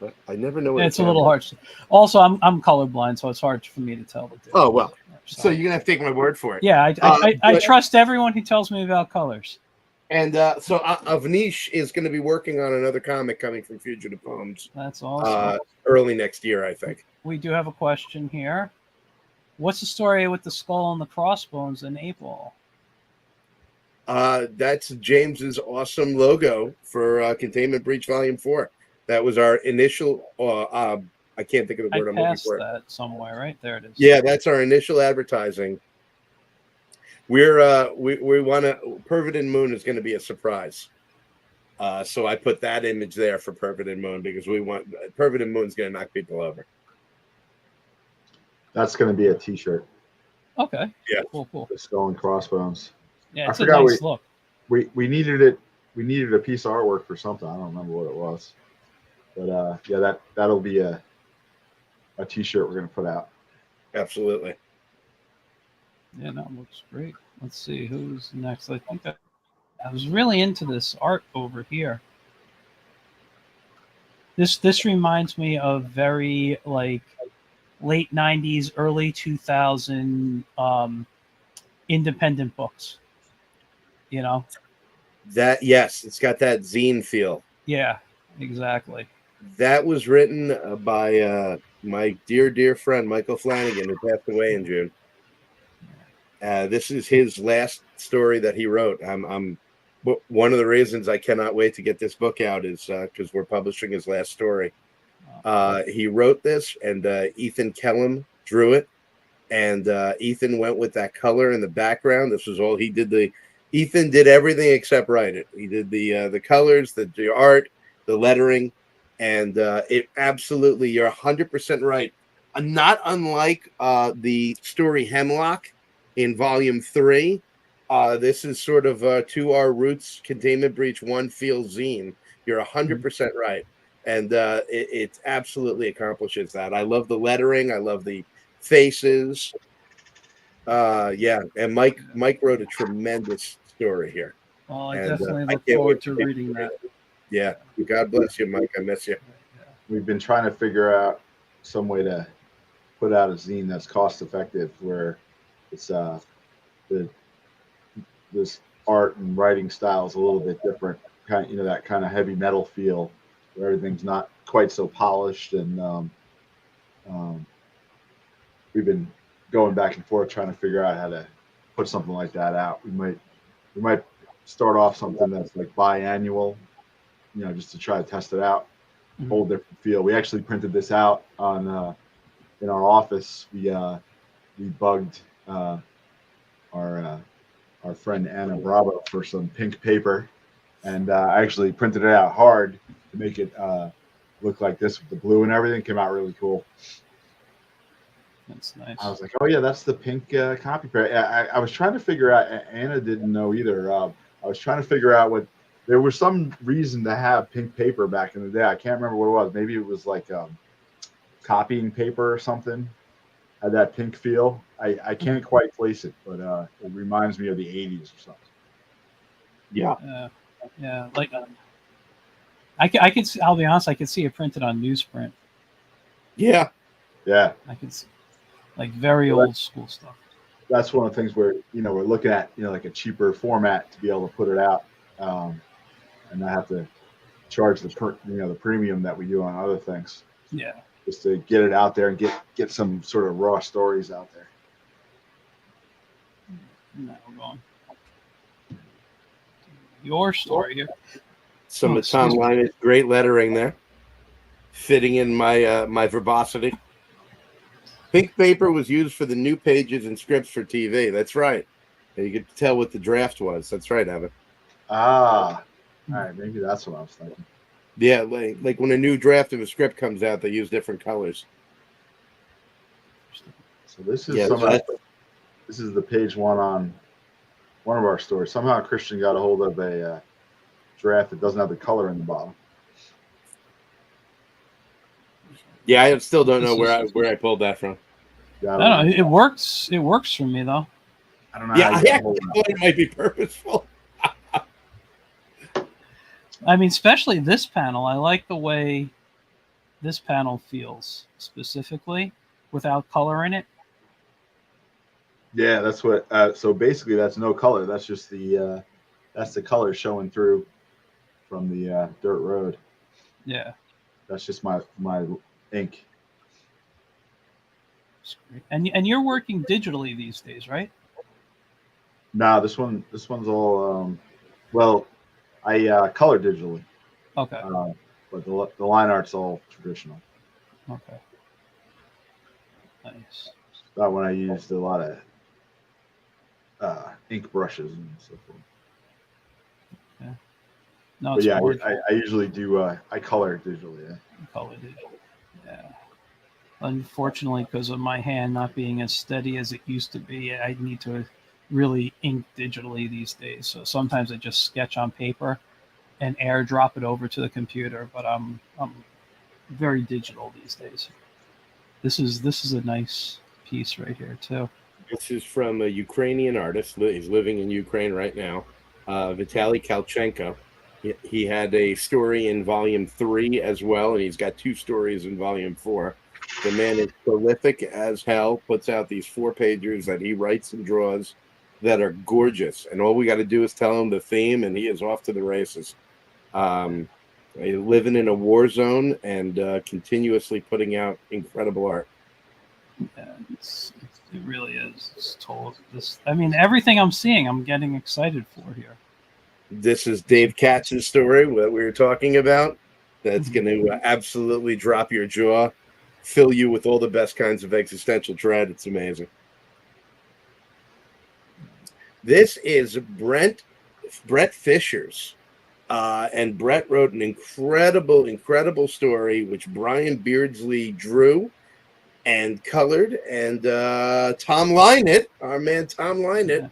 But I never know what it's a little hard. Also, I'm colorblind, so it's hard for me to tell the difference. Oh, well. So you're gonna have to take my word for it. Yeah, I trust everyone who tells me about colors. And so Avnish is going to be working on another comic coming from Fugitive Poems. That's awesome. Early next year, I think. We do have a question here. What's the story with the skull and the crossbones in April? That's James's awesome logo for Containment Breach Volume 4. That was our initial. I can't think of the word I'm looking for. That somewhere, right there it is. Yeah, that's our initial advertising. We want to. Perverted Moon is going to be a surprise. So I put that image there for Perverted Moon because we want Perverted Moon's going to knock people over. That's going to be a T-shirt. Okay. Yeah. Cool. The skull and crossbones. Yeah, it's a nice look. We needed it. We needed a piece of artwork for something. I don't remember what it was, but yeah, that'll be a T-shirt we're going to put out. Absolutely. Yeah, no, it looks great. Let's see who's next. I think I was really into this art over here. This reminds me of very like late 90s, early 2000 independent books. That, yes, it's got that zine feel. Yeah, exactly. That was written by my dear friend Michael Flanagan, who passed away in June. This is his last story that he wrote. One of the reasons I cannot wait to get this book out is because we're publishing his last story. He wrote this, and Ethan Kellum drew it, and Ethan went with that color in the background. This was all he did. Ethan did everything except write it. He did the colors, the art, the lettering, and it absolutely, you're 100% right. Not unlike the story Hemlock in volume 3. This is sort of To Our Roots Containment Breach One Feel zine. You're 100% right. And it absolutely accomplishes that. I love the lettering. I love the faces. Yeah, and Mike wrote a tremendous story here. Well, I definitely look forward to reading that. Yeah, God bless you, Mike. I miss you. We've been trying to figure out some way to put out a zine that's cost effective, where it's this art and writing style is a little bit different, that kind of heavy metal feel, where everything's not quite so polished, and we've been going back and forth trying to figure out how to put something like that out. We might start off something that's like biannual, just to try to test it out. Whole different feel. We actually printed this out on in our office. We bugged our friend Anna Bravo for some pink paper, and I actually printed it out hard to make it look like this with the blue and everything. Came out really cool. That's nice. I was like, oh yeah, that's the pink copy paper. I was trying to figure out. Anna didn't know either. I was trying to figure out what. There was some reason to have pink paper back in the day. I can't remember what it was. Maybe it was like copying paper or something. Had that pink feel. I can't quite place it, but it reminds me of the 80s or something. Yeah. Yeah. Like I could. I'll be honest. I could see it printed on newsprint. Yeah. Yeah. I could see, like very old school stuff. That's one of the things where we're looking at like a cheaper format to be able to put it out. And not have to charge the premium that we do on other things. Yeah, just to get it out there and get some sort of raw stories out there. Now we're going. Your story here. Some of Tom Linus, great lettering there. fitting in my my verbosity. Pink paper was used for the new pages and scripts for TV. That's right. And you could tell what the draft was. That's right, Evan. Ah, all right. Maybe that's what I was thinking. Yeah, like when a new draft of a script comes out, they use different colors. So this is this is the page one on one of our stories. Somehow Christian got a hold of a draft that doesn't have the color in the bottom. Yeah, I still don't know where I pulled that from. I don't know. It works. It works for me though. I don't know. Yeah, I thought it might be purposeful. I mean, especially this panel. I like the way this panel feels specifically without color in it. Yeah, that's what. So basically, that's no color. That's just the color showing through from the dirt road. Yeah, that's just my ink. And you're working digitally these days, right? Nah, this one's all. Well, I color digitally. Okay. But the line art's all traditional. Okay. Nice. That one I used a lot of ink brushes and so forth. Yeah. No, but yeah, I usually do. I color digitally. Yeah. Color digitally. Yeah. Unfortunately, because of my hand not being as steady as it used to be, I need to really ink digitally these days. So sometimes I just sketch on paper and airdrop it over to the computer. But I'm very digital these days. This is a nice piece right here too. This is from a Ukrainian artist. He's living in Ukraine right now. Vitaly Kalchenko. He had a story in volume 3 as well, and he's got 2 stories in volume 4. The man is prolific as hell, puts out these 4-pagers that he writes and draws that are gorgeous. And all we got to do is tell him the theme, and he is off to the races. Living in a war zone and continuously putting out incredible art. Yeah, it really is. It's told this. I mean, everything I'm seeing, I'm getting excited for here. This is Dave Katz's story, what we were talking about. That's going to absolutely drop your jaw, fill you with all the best kinds of existential dread. It's amazing. This is Brett Fisher's. And Brett wrote an incredible story, which Brian Beardsley drew and colored. And Tom Lynett, our man Tom Lynett,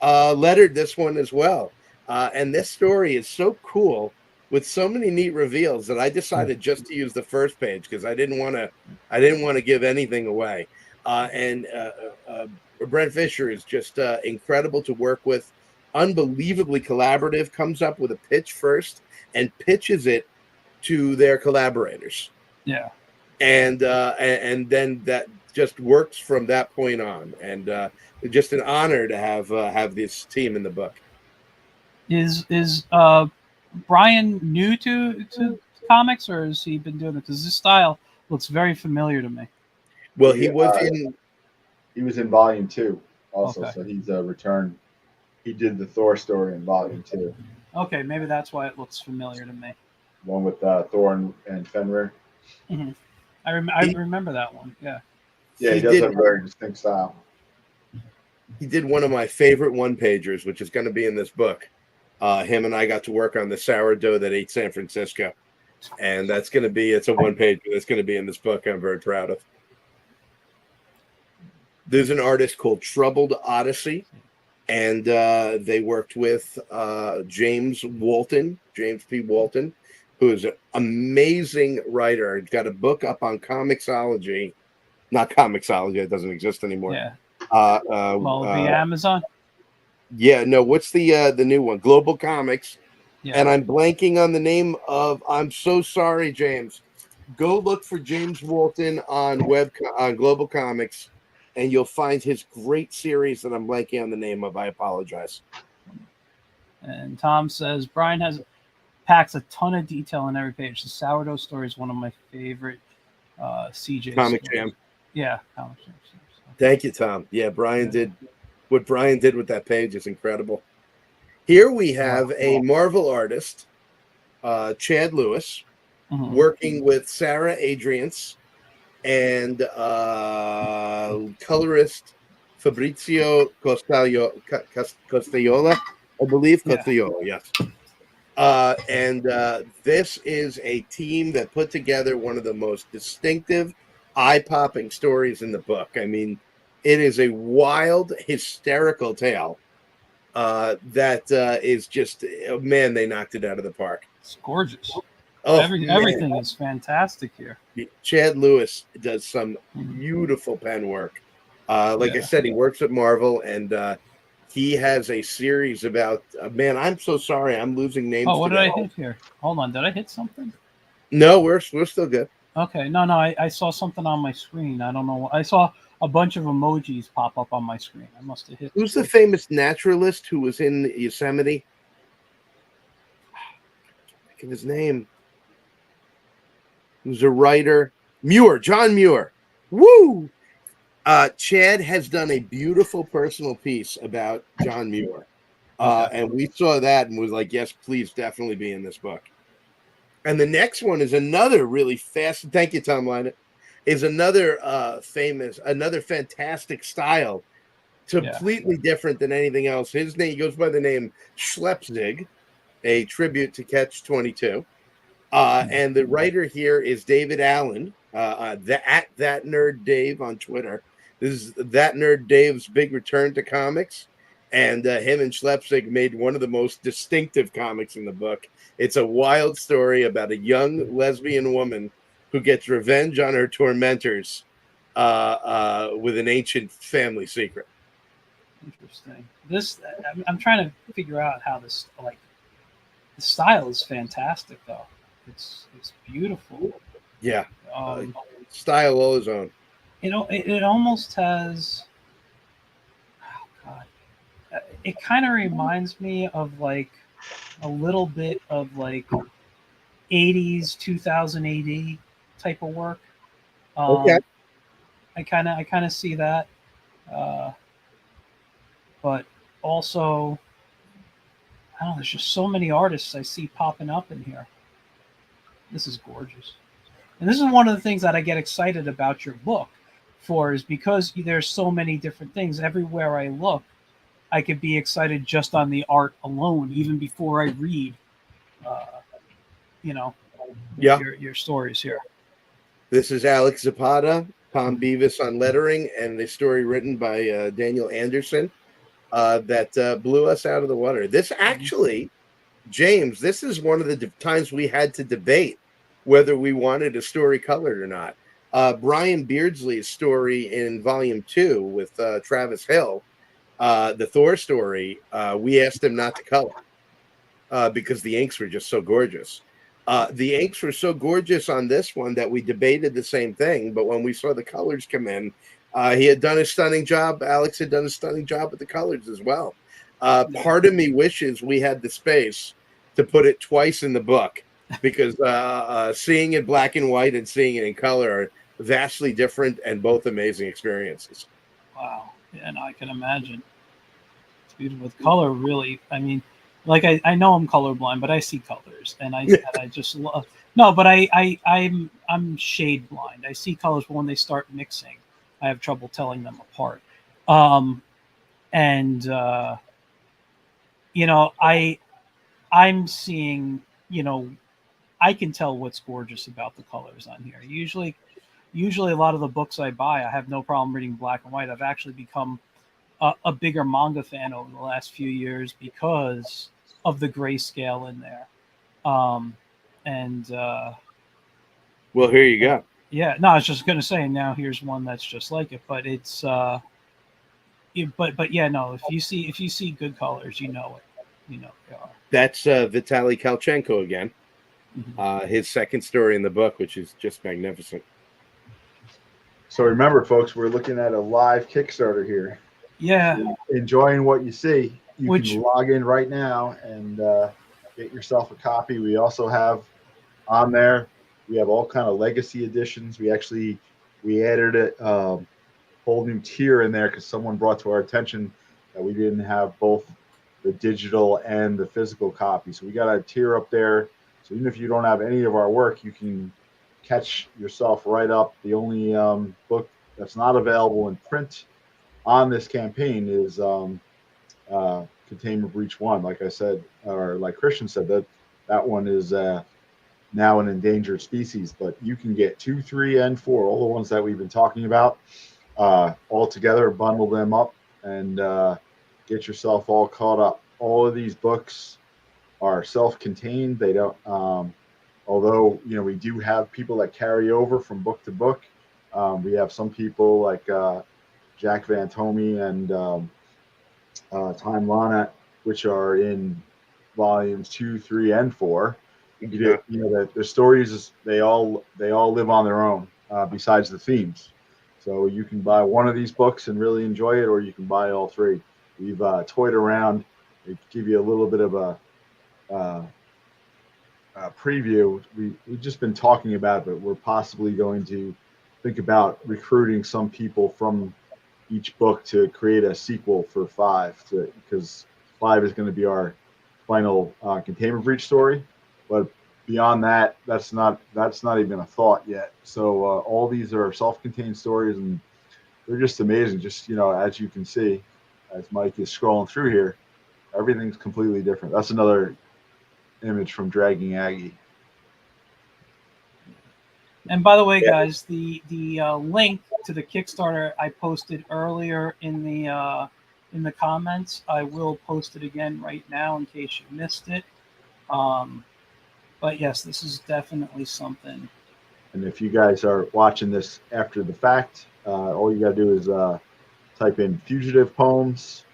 lettered this one as well. And this story is so cool with so many neat reveals that I decided just to use the first page because I didn't want to give anything away. Brent Fisher is just incredible to work with, unbelievably collaborative, comes up with a pitch first and pitches it to their collaborators. Yeah. And then that just works from that point on. And just an honor to have this team in the book. Is Brian new to comics, or has he been doing it? Because this style looks very familiar to me. Well, he was in volume 2 also, so he's returned. He did the Thor story in volume 2. Okay, maybe that's why it looks familiar to me. One with Thor and Fenrir. Mm-hmm. I remember that one. Yeah. Yeah, he does have a very distinct style. He did one of my favorite one-pagers, which is going to be in this book. Him and I got to work on the sourdough that ate San Francisco. And it's a one-pager that's going to be in this book I'm very proud of. There's an artist called Troubled Odyssey, and they worked with James P. Walton, who is an amazing writer. He's got a book up on Comixology. Not Comixology, it doesn't exist anymore. Yeah. Via Amazon? Yeah, no, what's the new one? Global Comics. Yeah. And I'm blanking on the name of. I'm so sorry, James. Go look for James Walton on Global Comics, and you'll find his great series that I'm blanking on the name of. I apologize. And Tom says Brian packs a ton of detail in every page. The sourdough story is one of my favorite CJ Comic stories. Jam. Yeah, Comic Jam. Thank you, Tom. Yeah, Brian did what Brian did with that page is incredible. Here we have a Marvel artist, Chad Lewis, working with Sarah Adriance and colorist Fabrizio Costaiola, I believe. Costaiola, yes. And this is a team that put together one of the most distinctive, eye-popping stories in the book. I mean, it is a wild, hysterical tale that is just, man, they knocked it out of the park. It's gorgeous. Oh, everything is fantastic here. Chad Lewis does some beautiful pen work. Like I said, he works at Marvel, and he has a series about. Man, I'm so sorry, I'm losing names. Oh, what did I hit here? Hold on, did I hit something? No, we're still good. Okay, no, I saw something on my screen. I don't know. I saw a bunch of emojis pop up on my screen. I must have hit. Who's the famous naturalist who was in Yosemite? Think of his name. Who's a writer? John Muir. Woo! Chad has done a beautiful personal piece about John Muir. And we saw that and was like, yes, please definitely be in this book. And the next one is another really fast. Thank you, Tom Lynott. Is another fantastic style, completely different than anything else. His name, he goes by the name Schlepzig, a tribute to Catch 22. And the writer here is David Allen, at that nerd Dave on Twitter. This is that nerd Dave's big return to comics, and him and Schlepzig made one of the most distinctive comics in the book. It's a wild story about a young lesbian woman who gets revenge on her tormentors with an ancient family secret. Interesting. I'm trying to figure out how this, like, the style is fantastic though. It's beautiful. Yeah. Style all his own. You know, it almost has. Oh God, it kind of reminds me of like a little bit of like 80s 2000 AD type of work. Okay. I kind of see that, but also, I don't know. There's just so many artists I see popping up in here. This is gorgeous. And this is one of the things that I get excited about your book for, is because there's so many different things. Everywhere I look, I could be excited just on the art alone, even before I read, your stories here. This is Alex Zapata, Tom Beavis on lettering, and the story written by Daniel Anderson that blew us out of the water. This actually, James, this is one of the times we had to debate whether we wanted a story colored or not. Brian Beardsley's story in Volume 2 with Travis Hill, the Thor story, we asked him not to color because the inks were just so gorgeous. The inks were so gorgeous on this one that we debated the same thing, but when we saw the colors come in, he had done a stunning job. Alex had done a stunning job with the colors as well. Part of me wishes we had the space to put it twice in the book, because seeing it black and white and seeing it in color are vastly different and both amazing experiences. Wow. Yeah, and I can imagine. It's beautiful. With color, really, I mean, like I know I'm colorblind, but I see colors, and I just love. No, but I'm shade blind. I see colors, but when they start mixing, I have trouble telling them apart. I'm seeing, I can tell what's gorgeous about the colors on here. Usually a lot of the books I buy, I have no problem reading black and white. I've actually become a bigger manga fan over the last few years because of the grayscale in there. Well, here you go. Yeah, no, I was just gonna say, now here's one that's just like it, but it's but yeah, no, if you see good colors, you know they are. That's Vitaly Kalchenko again. His second story in the book, which is just magnificent. So remember, folks, we're looking at a live Kickstarter here. Yeah. So enjoying what you see. You can log in right now and get yourself a copy. We also have on there, we have all kind of legacy editions. We added a whole new tier in there because someone brought to our attention that we didn't have both the digital and the physical copy. So we got a tier up there So even if you don't have any of our work, you can catch yourself right up. The only book that's not available in print on this campaign is Containment Breach 1. Like I said, or like Christian said, that one is now an endangered species, but you can get 2, 3, and 4, all the ones that we've been talking about, all together, bundle them up, and get yourself all caught up. All of these books are self-contained. They don't, although, you know, we do have people that carry over from book to book. We have some people like Jack Van Tomey and Time Lonat, which are in volumes 2, 3, and 4. You know, the stories, they all live on their own, besides the themes. So you can buy one of these books and really enjoy it, or you can buy all 3. We've toyed around. They give you a little bit of a preview. We've just been talking about it, but we're possibly going to think about recruiting some people from each book to create a sequel for 5, because 5 is going to be our final Containment Breach story. But beyond that, that's not even a thought yet. So all these are self-contained stories, and they're just amazing. Just, you know, as you can see, as Mike is scrolling through here, everything's completely different. That's another image from Dragging Aggie. And by the way, guys, the link to the Kickstarter I posted earlier in the comments. I will post it again right now in case you missed it. But yes, this is definitely something. And if you guys are watching this after the fact, all you got to do is type in Fugitive Poems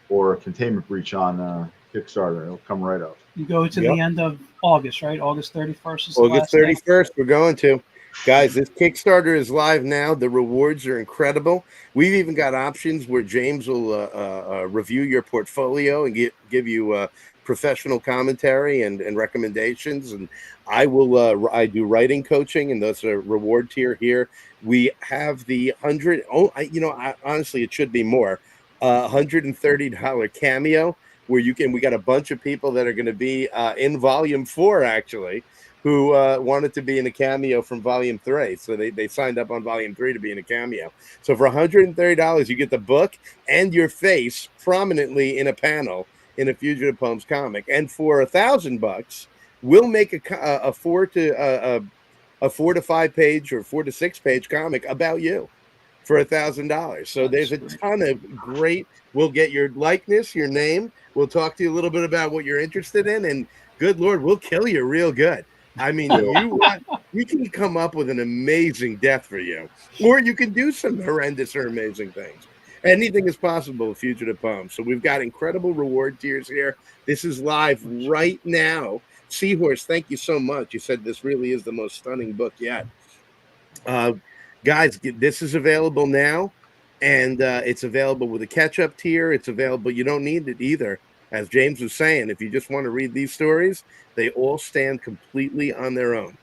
or Containment Breach on Kickstarter. It'll come right up. You go to the end of August, right? August 31st is August 31st. We're going to. Guys, this Kickstarter is live now. The rewards are incredible. We've even got options where James will review your portfolio and give you professional commentary and recommendations. And I will I do writing coaching, and that's a reward tier here. We have the honestly, it should be more. $130 cameo where we got a bunch of people that are going to be in volume 4 actually, who wanted to be in a cameo from volume 3. So they signed up on volume 3 to be in a cameo. So for $130, you get the book and your face prominently in a panel in a Fugitive Poems comic. And for $1,000, we'll make a 4 to 5 page or 4 to 6 page comic about you for $1,000. So there's a ton of great. We'll get your likeness, your name. We'll talk to you a little bit about what you're interested in, and good Lord, we'll kill you real good. I mean, you can come up with an amazing death for you, or you can do some horrendous or amazing things. Anything is possible with Fugitive Poems. So we've got incredible reward tiers here. This is live right now. Seahorse, thank you so much. You said this really is the most stunning book yet. Guys, this is available now, and it's available with a catch-up tier. It's available. You don't need it either. As James was saying, if you just want to read these stories, they all stand completely on their own.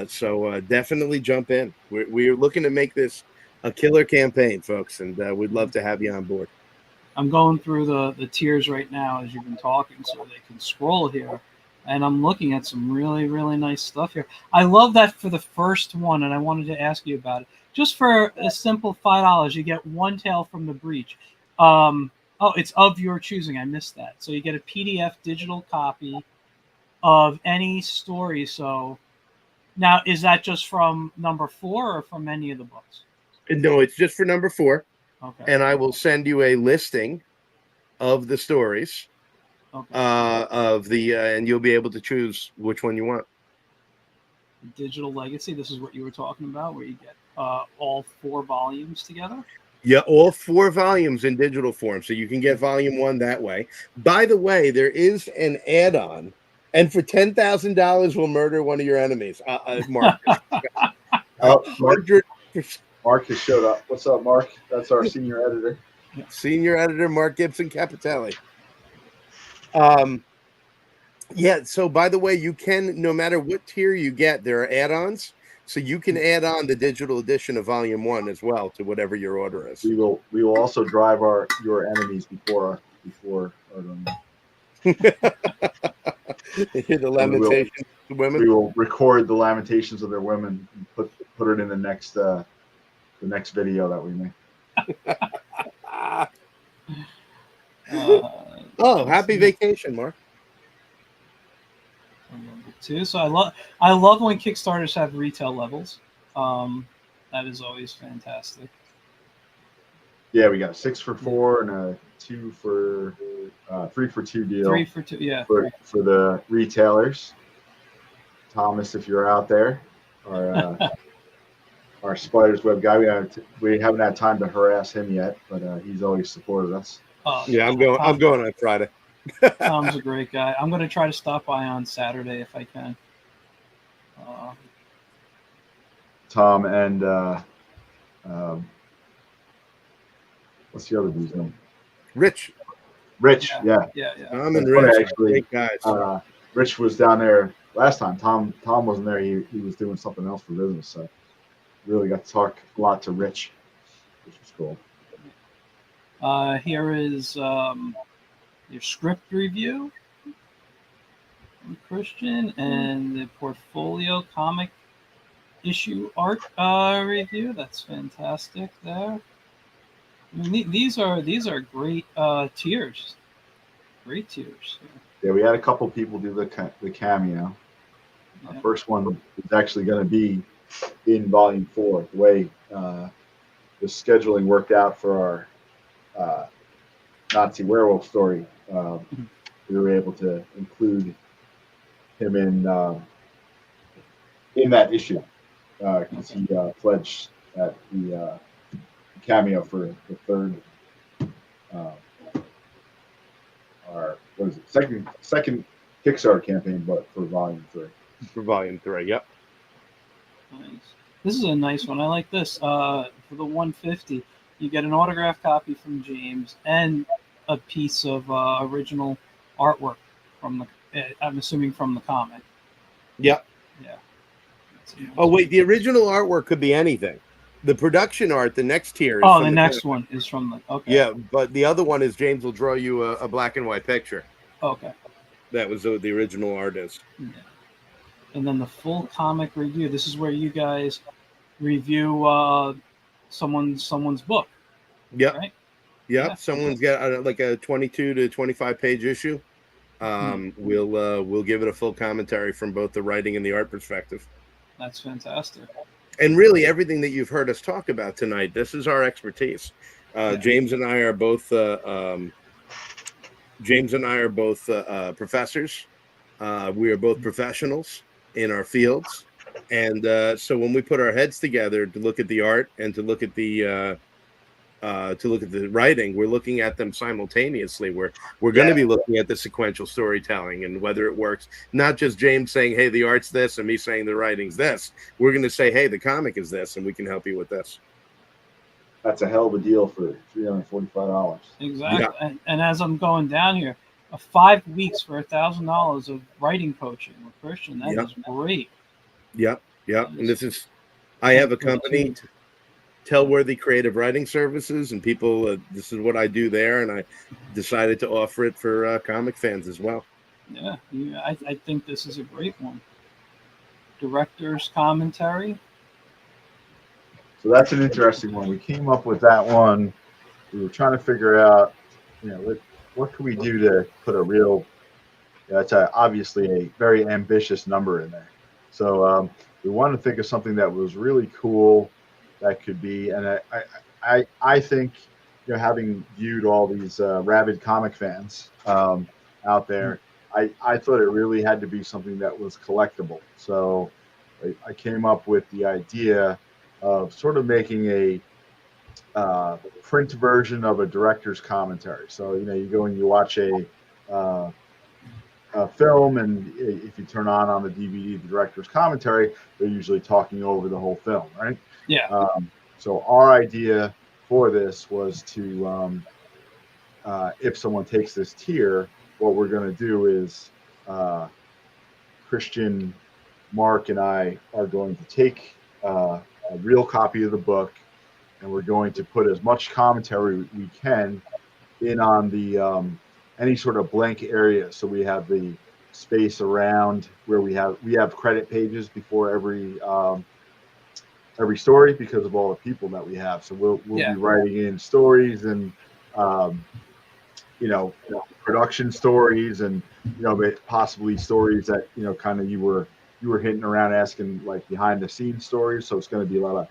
So definitely jump in. We're looking to make this a killer campaign, folks, and we'd love to have you on board. I'm going through the tiers right now as you've been talking, so they can scroll here. And I'm looking at some really, really nice stuff here. I love that for the first one, and I wanted to ask you about it. Just for a simple $5, you get one tale from the breach. Oh, it's of your choosing. I missed that. So you get a PDF digital copy of any story. So now, is that just from number 4 or from any of the books? No, it's just for number 4. Okay. And I will send you a listing of the stories. Okay. And you'll be able to choose which one you want. Digital Legacy. This is what you were talking about, where you get all 4 volumes together. Yeah, all 4 volumes in digital form, so you can get volume 1 that way. By the way, there is an add-on, and for $10,000, we'll murder one of your enemies. Mark. Mark has showed up. What's up, Mark? That's our senior editor. Senior editor Mark Gibson Capitelli. Yeah, so by the way, you can, no matter what tier you get, there are add-ons. So you can add on the digital edition of Volume 1 as well to whatever your order is. We will also drive your enemies before Hear the lamentation. The women. We will record the lamentations of their women and put it in the next video that we make. Happy vacation, Mark. Too. So I love when Kickstarters have retail levels. That is always fantastic. Yeah, we got a 6 for $4 and a 2 for 3 for 2 deal. 3 for 2, yeah. For the retailers. Thomas, if you're out there, our Spiders Web guy, we haven't had time to harass him yet, but he's always supported us. Yeah, I'm going on Friday. Tom's a great guy. I'm going to try to stop by on Saturday if I can. Tom and what's the other dude's name? Rich, yeah. Tom and Rich, actually, great guys. Rich was down there last time. Tom wasn't there. He was doing something else for business, so really got to talk a lot to Rich, which was cool. Here is your script review from Christian and the portfolio comic issue art review. That's fantastic there. I mean, these are great tiers. Great tiers. Yeah, we had a couple people do the cameo. Yeah. The first one is actually going to be in volume 4. The way the scheduling worked out for our Nazi werewolf story, we were able to include him in that issue because he pledged at the cameo for the third, second Kickstarter campaign, but for volume 3. For volume 3, yep. Nice. This is a nice one. I like this. For the 150, you get an autographed copy from James and a piece of original artwork from I'm assuming from the comic. Yep. Yeah. Oh wait, the original artwork could be anything. The production art, the next tier. Is the next one is from the. Okay. Yeah, but the other one is James will draw you a black and white picture. Okay. That was the original artist. Yeah. And then the full comic review. This is where you guys review someone's book. Yep. Right? Yep. Yeah. Someone's got like a 22 to 25 page issue. We'll give it a full commentary from both the writing and the art perspective. That's fantastic. And really, everything that you've heard us talk about tonight, this is our expertise. James and I are both professors. We are both professionals in our fields, and so when we put our heads together to look at the art and to look at the writing, we're looking at them simultaneously. We're going to be looking at the sequential storytelling and whether it works. Not just James saying, "Hey, the art's this," and me saying the writing's this. We're going to say, "Hey, the comic is this," and we can help you with this. That's a hell of a deal for $345. Exactly. Yeah. And as I'm going down here, 5 weeks for $1,000 of writing coaching with Christian. That is great. Yep. And this is, I have a company, Tellworthy Creative Writing Services, and people, this is what I do there, and I decided to offer it for comic fans as well. Yeah, I think this is a great one. Director's commentary. So that's an interesting one. We came up with that one. We were trying to figure out, what can we do to put a real, that's obviously a very ambitious number in there. So we wanted to think of something that was really cool that could be, and I think, having viewed all these rabid comic fans out there, I thought it really had to be something that was collectible. So I came up with the idea of sort of making a print version of a director's commentary. So you go and you watch a film, and if you turn on the DVD the director's commentary, they're usually talking over the whole film, right? Yeah. So our idea for this was to, if someone takes this tier, what we're going to do is Christian, Mark, and I are going to take a real copy of the book, and we're going to put as much commentary we can in on the any sort of blank area. So we have the space around where we have credit pages before every story because of all the people that we have. So we'll be writing in stories and production stories and possibly stories that kind of you were hitting around asking, like behind the scenes stories. So it's going to be a lot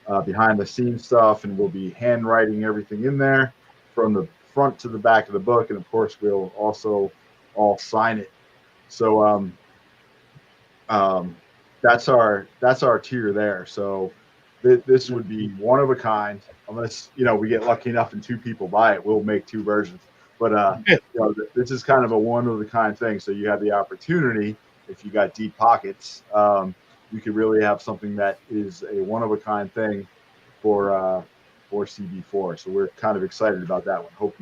of behind the scenes stuff, and we'll be handwriting everything in there from the front to the back of the book, and of course we'll also all sign it. So that's our tier there. So this would be one of a kind, unless we get lucky enough and 2 people buy it. We'll make 2 versions, but this is kind of a one of a kind thing. So you have the opportunity, if you got deep pockets, you could really have something that is a one of a kind thing for CB4. So we're kind of excited about that one.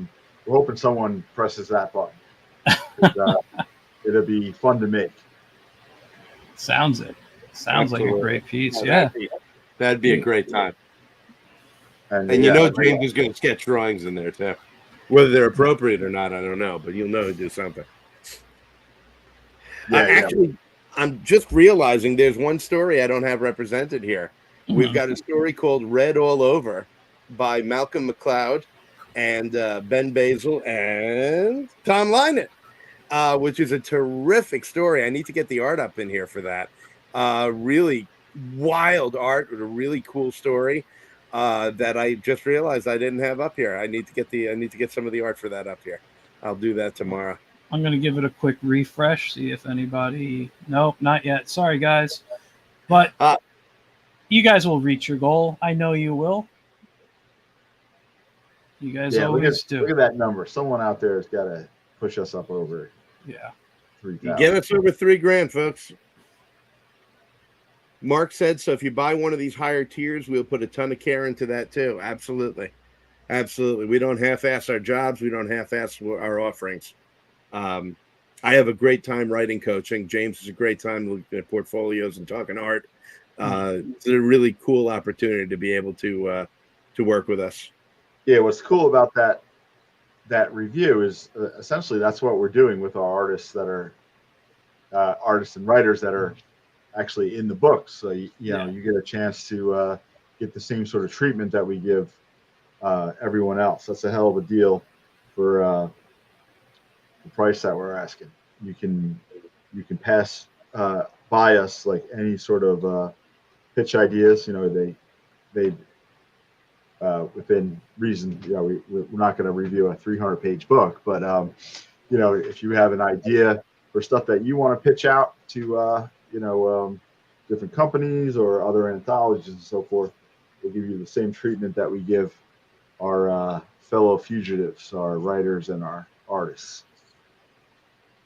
We're hoping someone presses that button. It'll be fun to make. Sounds like a great piece. That'd be a great time. And James is going to sketch drawings in there too. Whether they're appropriate or not, I don't know, but you'll know to do something. Actually, I'm just realizing there's one story I don't have represented here. Mm-hmm. We've got a story called Red All Over by Malcolm McLeod and Ben Basil and Tom Lynott, which is a terrific story. I need to get the art up in here for that. Really wild art with a really cool story that I just realized I didn't have up here. I need to get some of the art for that up here. I'll do that tomorrow. I'm going to give it a quick refresh, see if anybody... Nope, not yet. Sorry, guys. But you guys will reach your goal. I know you will. You guys always do. Look at that number. Someone out there has got to push us up over. Yeah. 3,000. Get us over $3,000, folks. Mark said, so if you buy one of these higher tiers, we'll put a ton of care into that too. Absolutely. Absolutely. We don't half-ass our jobs. We don't half-ass our offerings. I have a great time writing coaching. James has a great time looking at portfolios and talking art. It's a really cool opportunity to be able to work with us. Yeah, what's cool about that review is essentially that's what we're doing with our artists that are artists and writers that are actually in the books. So you get a chance to get the same sort of treatment that we give everyone else. That's a hell of a deal for the price that we're asking. You can pass by us like any sort of pitch ideas. They within reason. We're not going to review a 300-page book, but if you have an idea for stuff that you want to pitch out to different companies or other anthologies and so forth, we'll give you the same treatment that we give our fellow fugitives, our writers and our artists.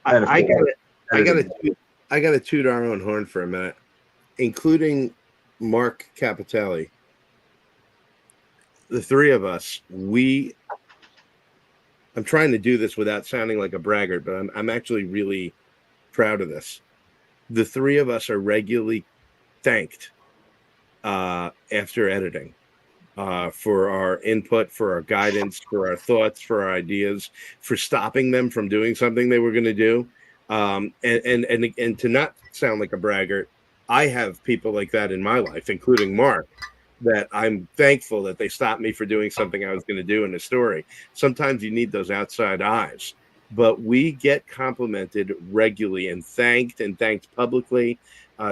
I got to toot our own horn for a minute, including Mark Capitelli. The 3 of us, I'm trying to do this without sounding like a braggart, but I'm actually really proud of this. The 3 of us are regularly thanked after editing for our input, for our guidance, for our thoughts, for our ideas, for stopping them from doing something they were going to do. And to not sound like a braggart, I have people like that in my life, including Mark, that I'm thankful that they stopped me for doing something I was going to do in a story. Sometimes you need those outside eyes, but we get complimented regularly and thanked publicly.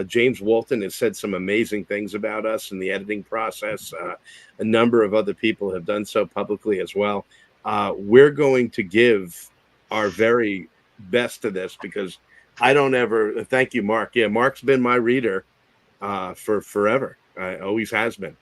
James Walton has said some amazing things about us in the editing process. A number of other people have done so publicly as well. We're going to give our very best to this because I don't ever thank you, Mark. Yeah, Mark's been my reader for forever. Always has been.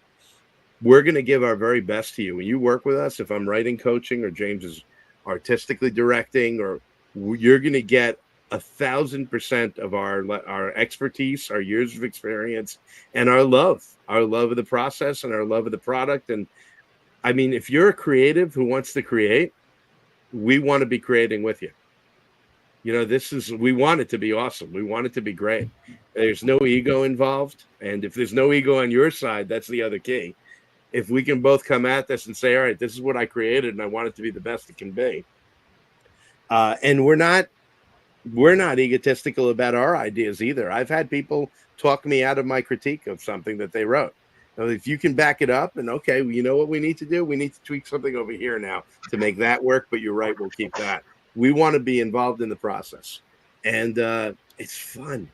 We're going to give our very best to you. When you work with us, if I'm writing coaching or James is artistically directing, or you're going to get 1,000% of our expertise, our years of experience, and our love of the process and our love of the product. And I mean, if you're a creative who wants to create, we want to be creating with you. We want it to be awesome. We want it to be great. There's no ego involved. And if there's no ego on your side, that's the other key. If we can both come at this and say, all right, this is what I created and I want it to be the best it can be. And we're not we're not egotistical about our ideas either. I've had people talk me out of my critique of something that they wrote. If you can back it up and okay, well, you know what we need to do? We need to tweak something over here now to make that work. But you're right, we'll keep that. We want to be involved in the process, and it's fun.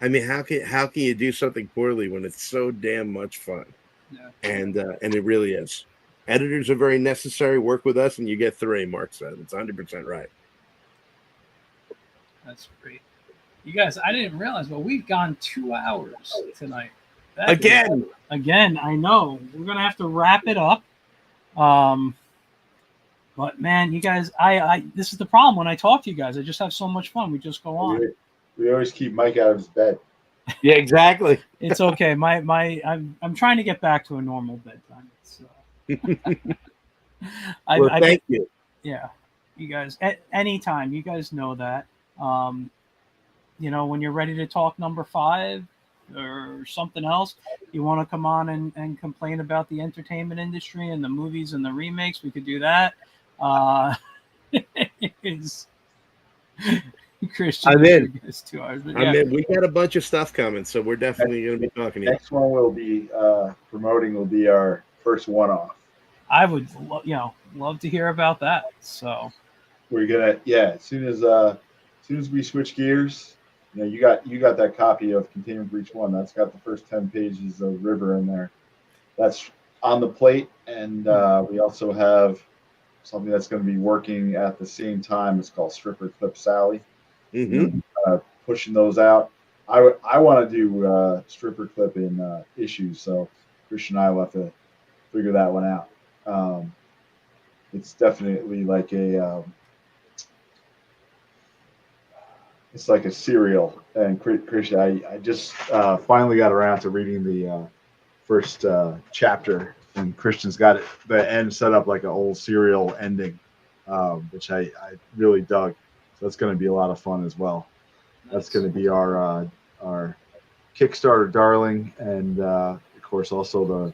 I mean, how can you do something poorly when it's so damn much fun? Yeah. And it really is. Editors are very necessary. Work with us, and you get 3. Mark said it's 100% right. That's great. You guys, I didn't realize, but we've gone 2 hours tonight. Again, I know. We're going to have to wrap it up. But man, you guys, I this is the problem when I talk to you guys. I just have so much fun. We just go on. We always keep Mike out of his bed. Yeah, exactly. It's okay. I'm trying to get back to a normal bedtime. So thank you. Yeah, you guys, at any time, you guys know that. When you're ready to talk number 5 or something else, you want to come on and complain about the entertainment industry and the movies and the remakes, we could do that. Christian, I'm in. 2 hours. But I'm in. We got a bunch of stuff coming, so we're definitely going to be talking to you. Next one we'll be promoting will be our first one-off. I would, love to hear about that. So we're gonna, as soon as we switch gears, you got that copy of Containment Breach 1. That's got the first 10 pages of River in there. That's on the plate, and we also have something that's going to be working at the same time. It's called Stripper Clip Sally. Pushing those out. I want to do Stripper Clip in issues, so Christian and I will have to figure that one out. It's definitely like it's like a serial. And Christian, I just finally got around to reading the first chapter, and Christian's got the end set up like an old serial ending, which I really dug. So that's going to be a lot of fun as well. That's going to be our Kickstarter darling, and of course also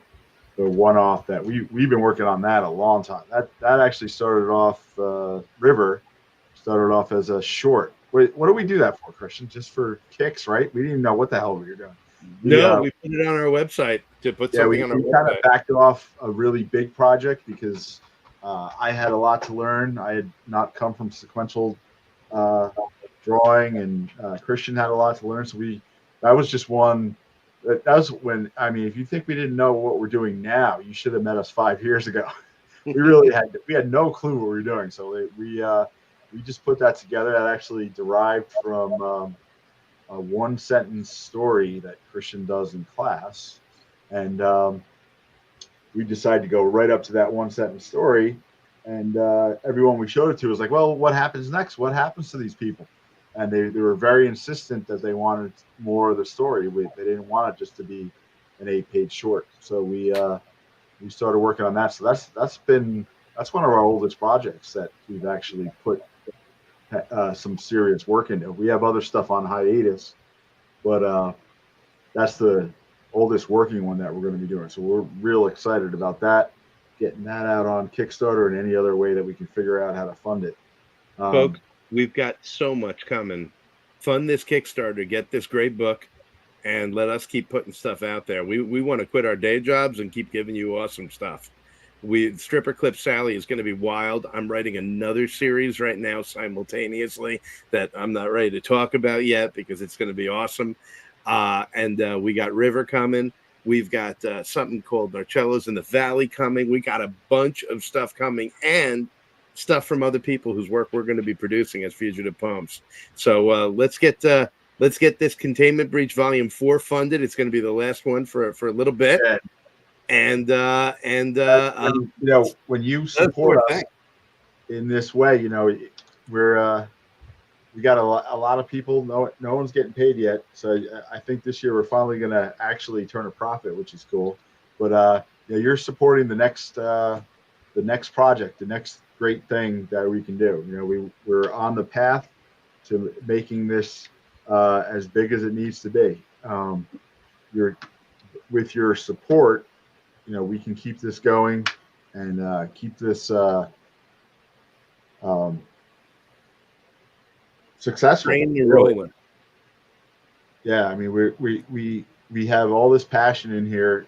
the one-off that we've been working on that a long time. That actually started off River started off as a short. Wait, what do we do that for, Christian? Just for kicks, right? We didn't even know what the hell we were doing. We put it on our website to put something on our website. We kind of backed off a really big project because I had a lot to learn. I had not come from sequential drawing, and Christian had a lot to learn. So that was just one. That was when, if you think we didn't know what we're doing now, you should have met us 5 years ago. We had no clue what we were doing. So we just put that together. That actually derived from a 1-sentence story that Christian does in class. And we decided to go right up to that 1-sentence story. And everyone we showed it to was like, well, what happens next? What happens to these people? And they were very insistent that they wanted more of the story. They didn't want it just to be an 8-page short. So we started working on that. So that's one of our oldest projects that we've actually put some serious work into. We have other stuff on hiatus, but that's the oldest working one that we're going to be doing. So we're real excited about that, getting that out on Kickstarter and any other way that we can figure out how to fund it. Folks, we've got so much coming. Fund this Kickstarter, get this great book, and let us keep putting stuff out there. We want to quit our day jobs and keep giving you awesome stuff. Stripper Clip Sally is going to be wild. I'm writing another series right now simultaneously that I'm not ready to talk about yet because it's going to be awesome. And we got River coming. We've got something called Marcello's in the Valley coming. We got a bunch of stuff coming and stuff from other people whose work we're going to be producing as Fugitive Poems. So let's get this Containment Breach Volume 4 funded. It's going to be the last one for a little bit. Yeah. And when you support us in this way, we got a lot of people. No one's getting paid yet, so I think this year we're finally going to actually turn a profit, which is cool. But you're supporting the next project, the next great thing that we can do. We're on the path to making this as big as it needs to be. With your support, we can keep this going and keep this successful. Train and Really. rolling. Yeah, I mean, we have all this passion in here.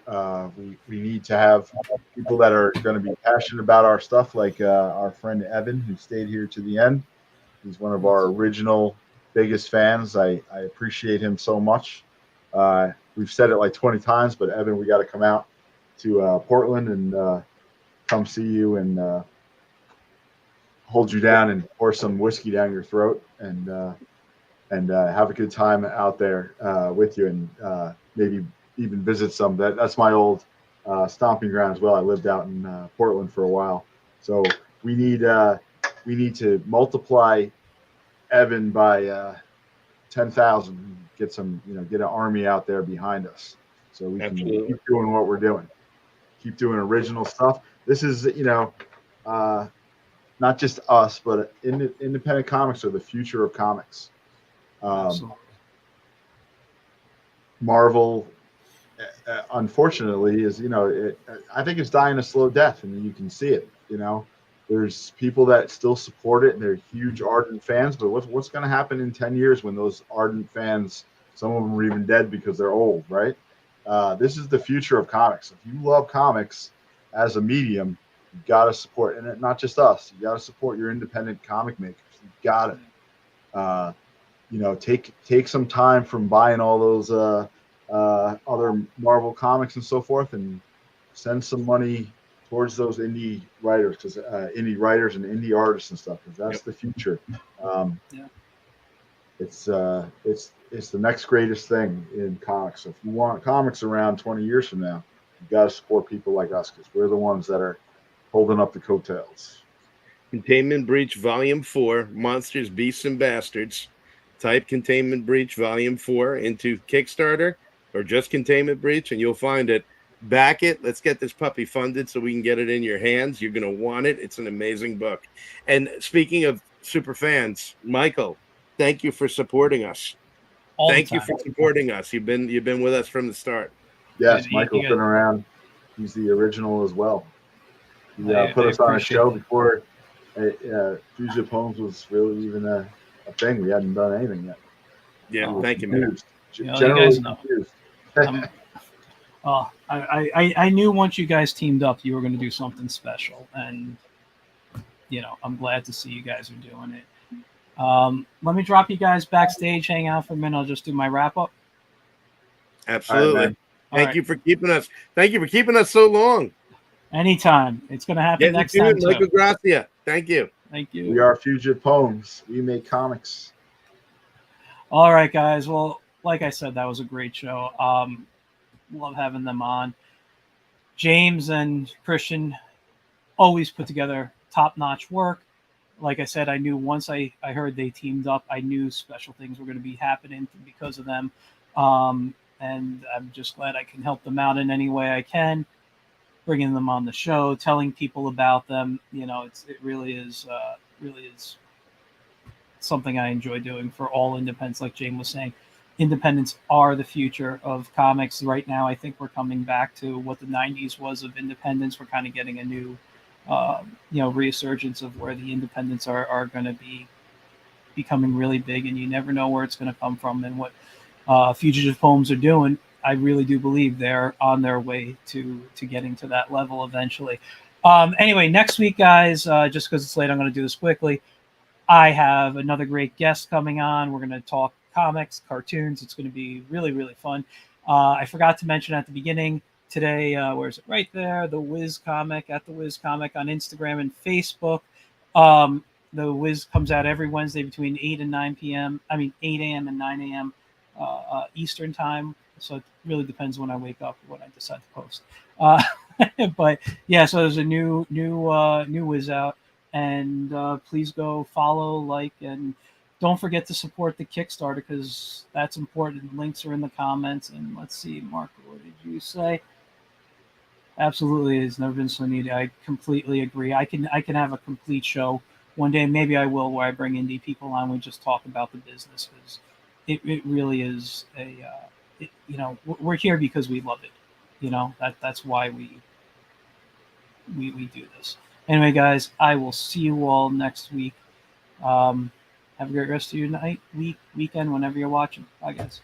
We need to have people that are going to be passionate about our stuff, like our friend Evan, who stayed here to the end. He's one of our original biggest fans. I appreciate him so much. We've said it like 20 times, but Evan, we got to come out to Portland and come see you and hold you down and pour some whiskey down your throat and have a good time out there with you, and maybe even visit some. That's my old stomping ground as well. I lived out in Portland for a while, so we need to multiply Evan by 10,000. Get some, get an army out there behind us, so we can keep doing what we're doing. Keep doing original stuff. This is, not just us, but independent comics are the future of comics. Marvel, unfortunately, is I think it's dying a slow death, and you can see it. There's people that still support it, and they're huge ardent fans. But what's going to happen in 10 years when those ardent fans, some of them are even dead because they're old, right? This is the future of comics. If you love comics as a medium, you got to support, and not just us. You got to support your independent comic makers. You got it. Take some time from buying all those other Marvel comics and so forth, and send some money towards those indie writers, because indie writers and indie artists and stuff, because that's the future. It's the next greatest thing in comics. So if you want comics around 20 years from now, you got to support people like us, because we're the ones that are holding up the coattails. Containment Breach Volume 4, Monsters, Beasts, and Bastards. Type Containment Breach Volume 4 into Kickstarter or just Containment Breach, and you'll find it. Back it. Let's get this puppy funded so we can get it in your hands. You're going to want it. It's an amazing book. And speaking of super fans, Michael, thank you for supporting us. Thank you for supporting us. You've been with us from the start. Yes, Michael's been around. He's the original as well. He put us on a show before Fugitive Poems was really even a thing. We hadn't done anything yet. Yeah, thank you, man. You guys know. I knew once you guys teamed up, you were going to do something special, and I'm glad to see you guys are doing it. Let me drop you guys backstage, hang out for a minute. I'll just do my wrap up. Absolutely. Right, Thank you for keeping us. Thank you for keeping us so long. Anytime. It's going to happen next time. Michael Gracia. Thank you. Thank you. We are Fugitive Poems. We make comics. All right, guys. Well, like I said, that was a great show. Love having them on. James and Christian always put together top-notch work. Like I said, I knew once I heard they teamed up, I knew special things were going to be happening because of them. And I'm just glad I can help them out in any way I can, bringing them on the show, telling people about them. It really is something I enjoy doing for all independents. Like James was saying, independents are the future of comics. Right now, I think we're coming back to what the 90s was of independents. We're kind of getting a new, resurgence of where the independents are going to be becoming really big, and you never know where it's going to come from. And what Fugitive Poems are doing, I really do believe they're on their way to getting to that level eventually. Anyway, next week, guys, just because it's late, I'm going to do this quickly. I have another great guest coming on. We're going to talk comics, cartoons. It's going to be really, really fun. I forgot to mention at the beginning today, where is it? Right there, The Wiz Comic, at The Wiz Comic on Instagram and Facebook. The Wiz comes out every Wednesday between 8 and 9 p.m. 8 a.m. and 9 a.m. Eastern time. So it really depends when I wake up, when I decide to post. But yeah, so there's a new Wiz out. And please go follow, like, and don't forget to support the Kickstarter, because that's important. Links are in the comments. And let's see, Mark, what did you say? Absolutely, it's never been so needed. I completely agree. I can have a complete show one day. Maybe I will, where I bring indie people on. We just talk about the business, because it really is we're here because we love it. That's why we do this. Anyway, guys, I will see you all next week. Have Have a great rest of your night, week, weekend, whenever you're watching. Bye, guys.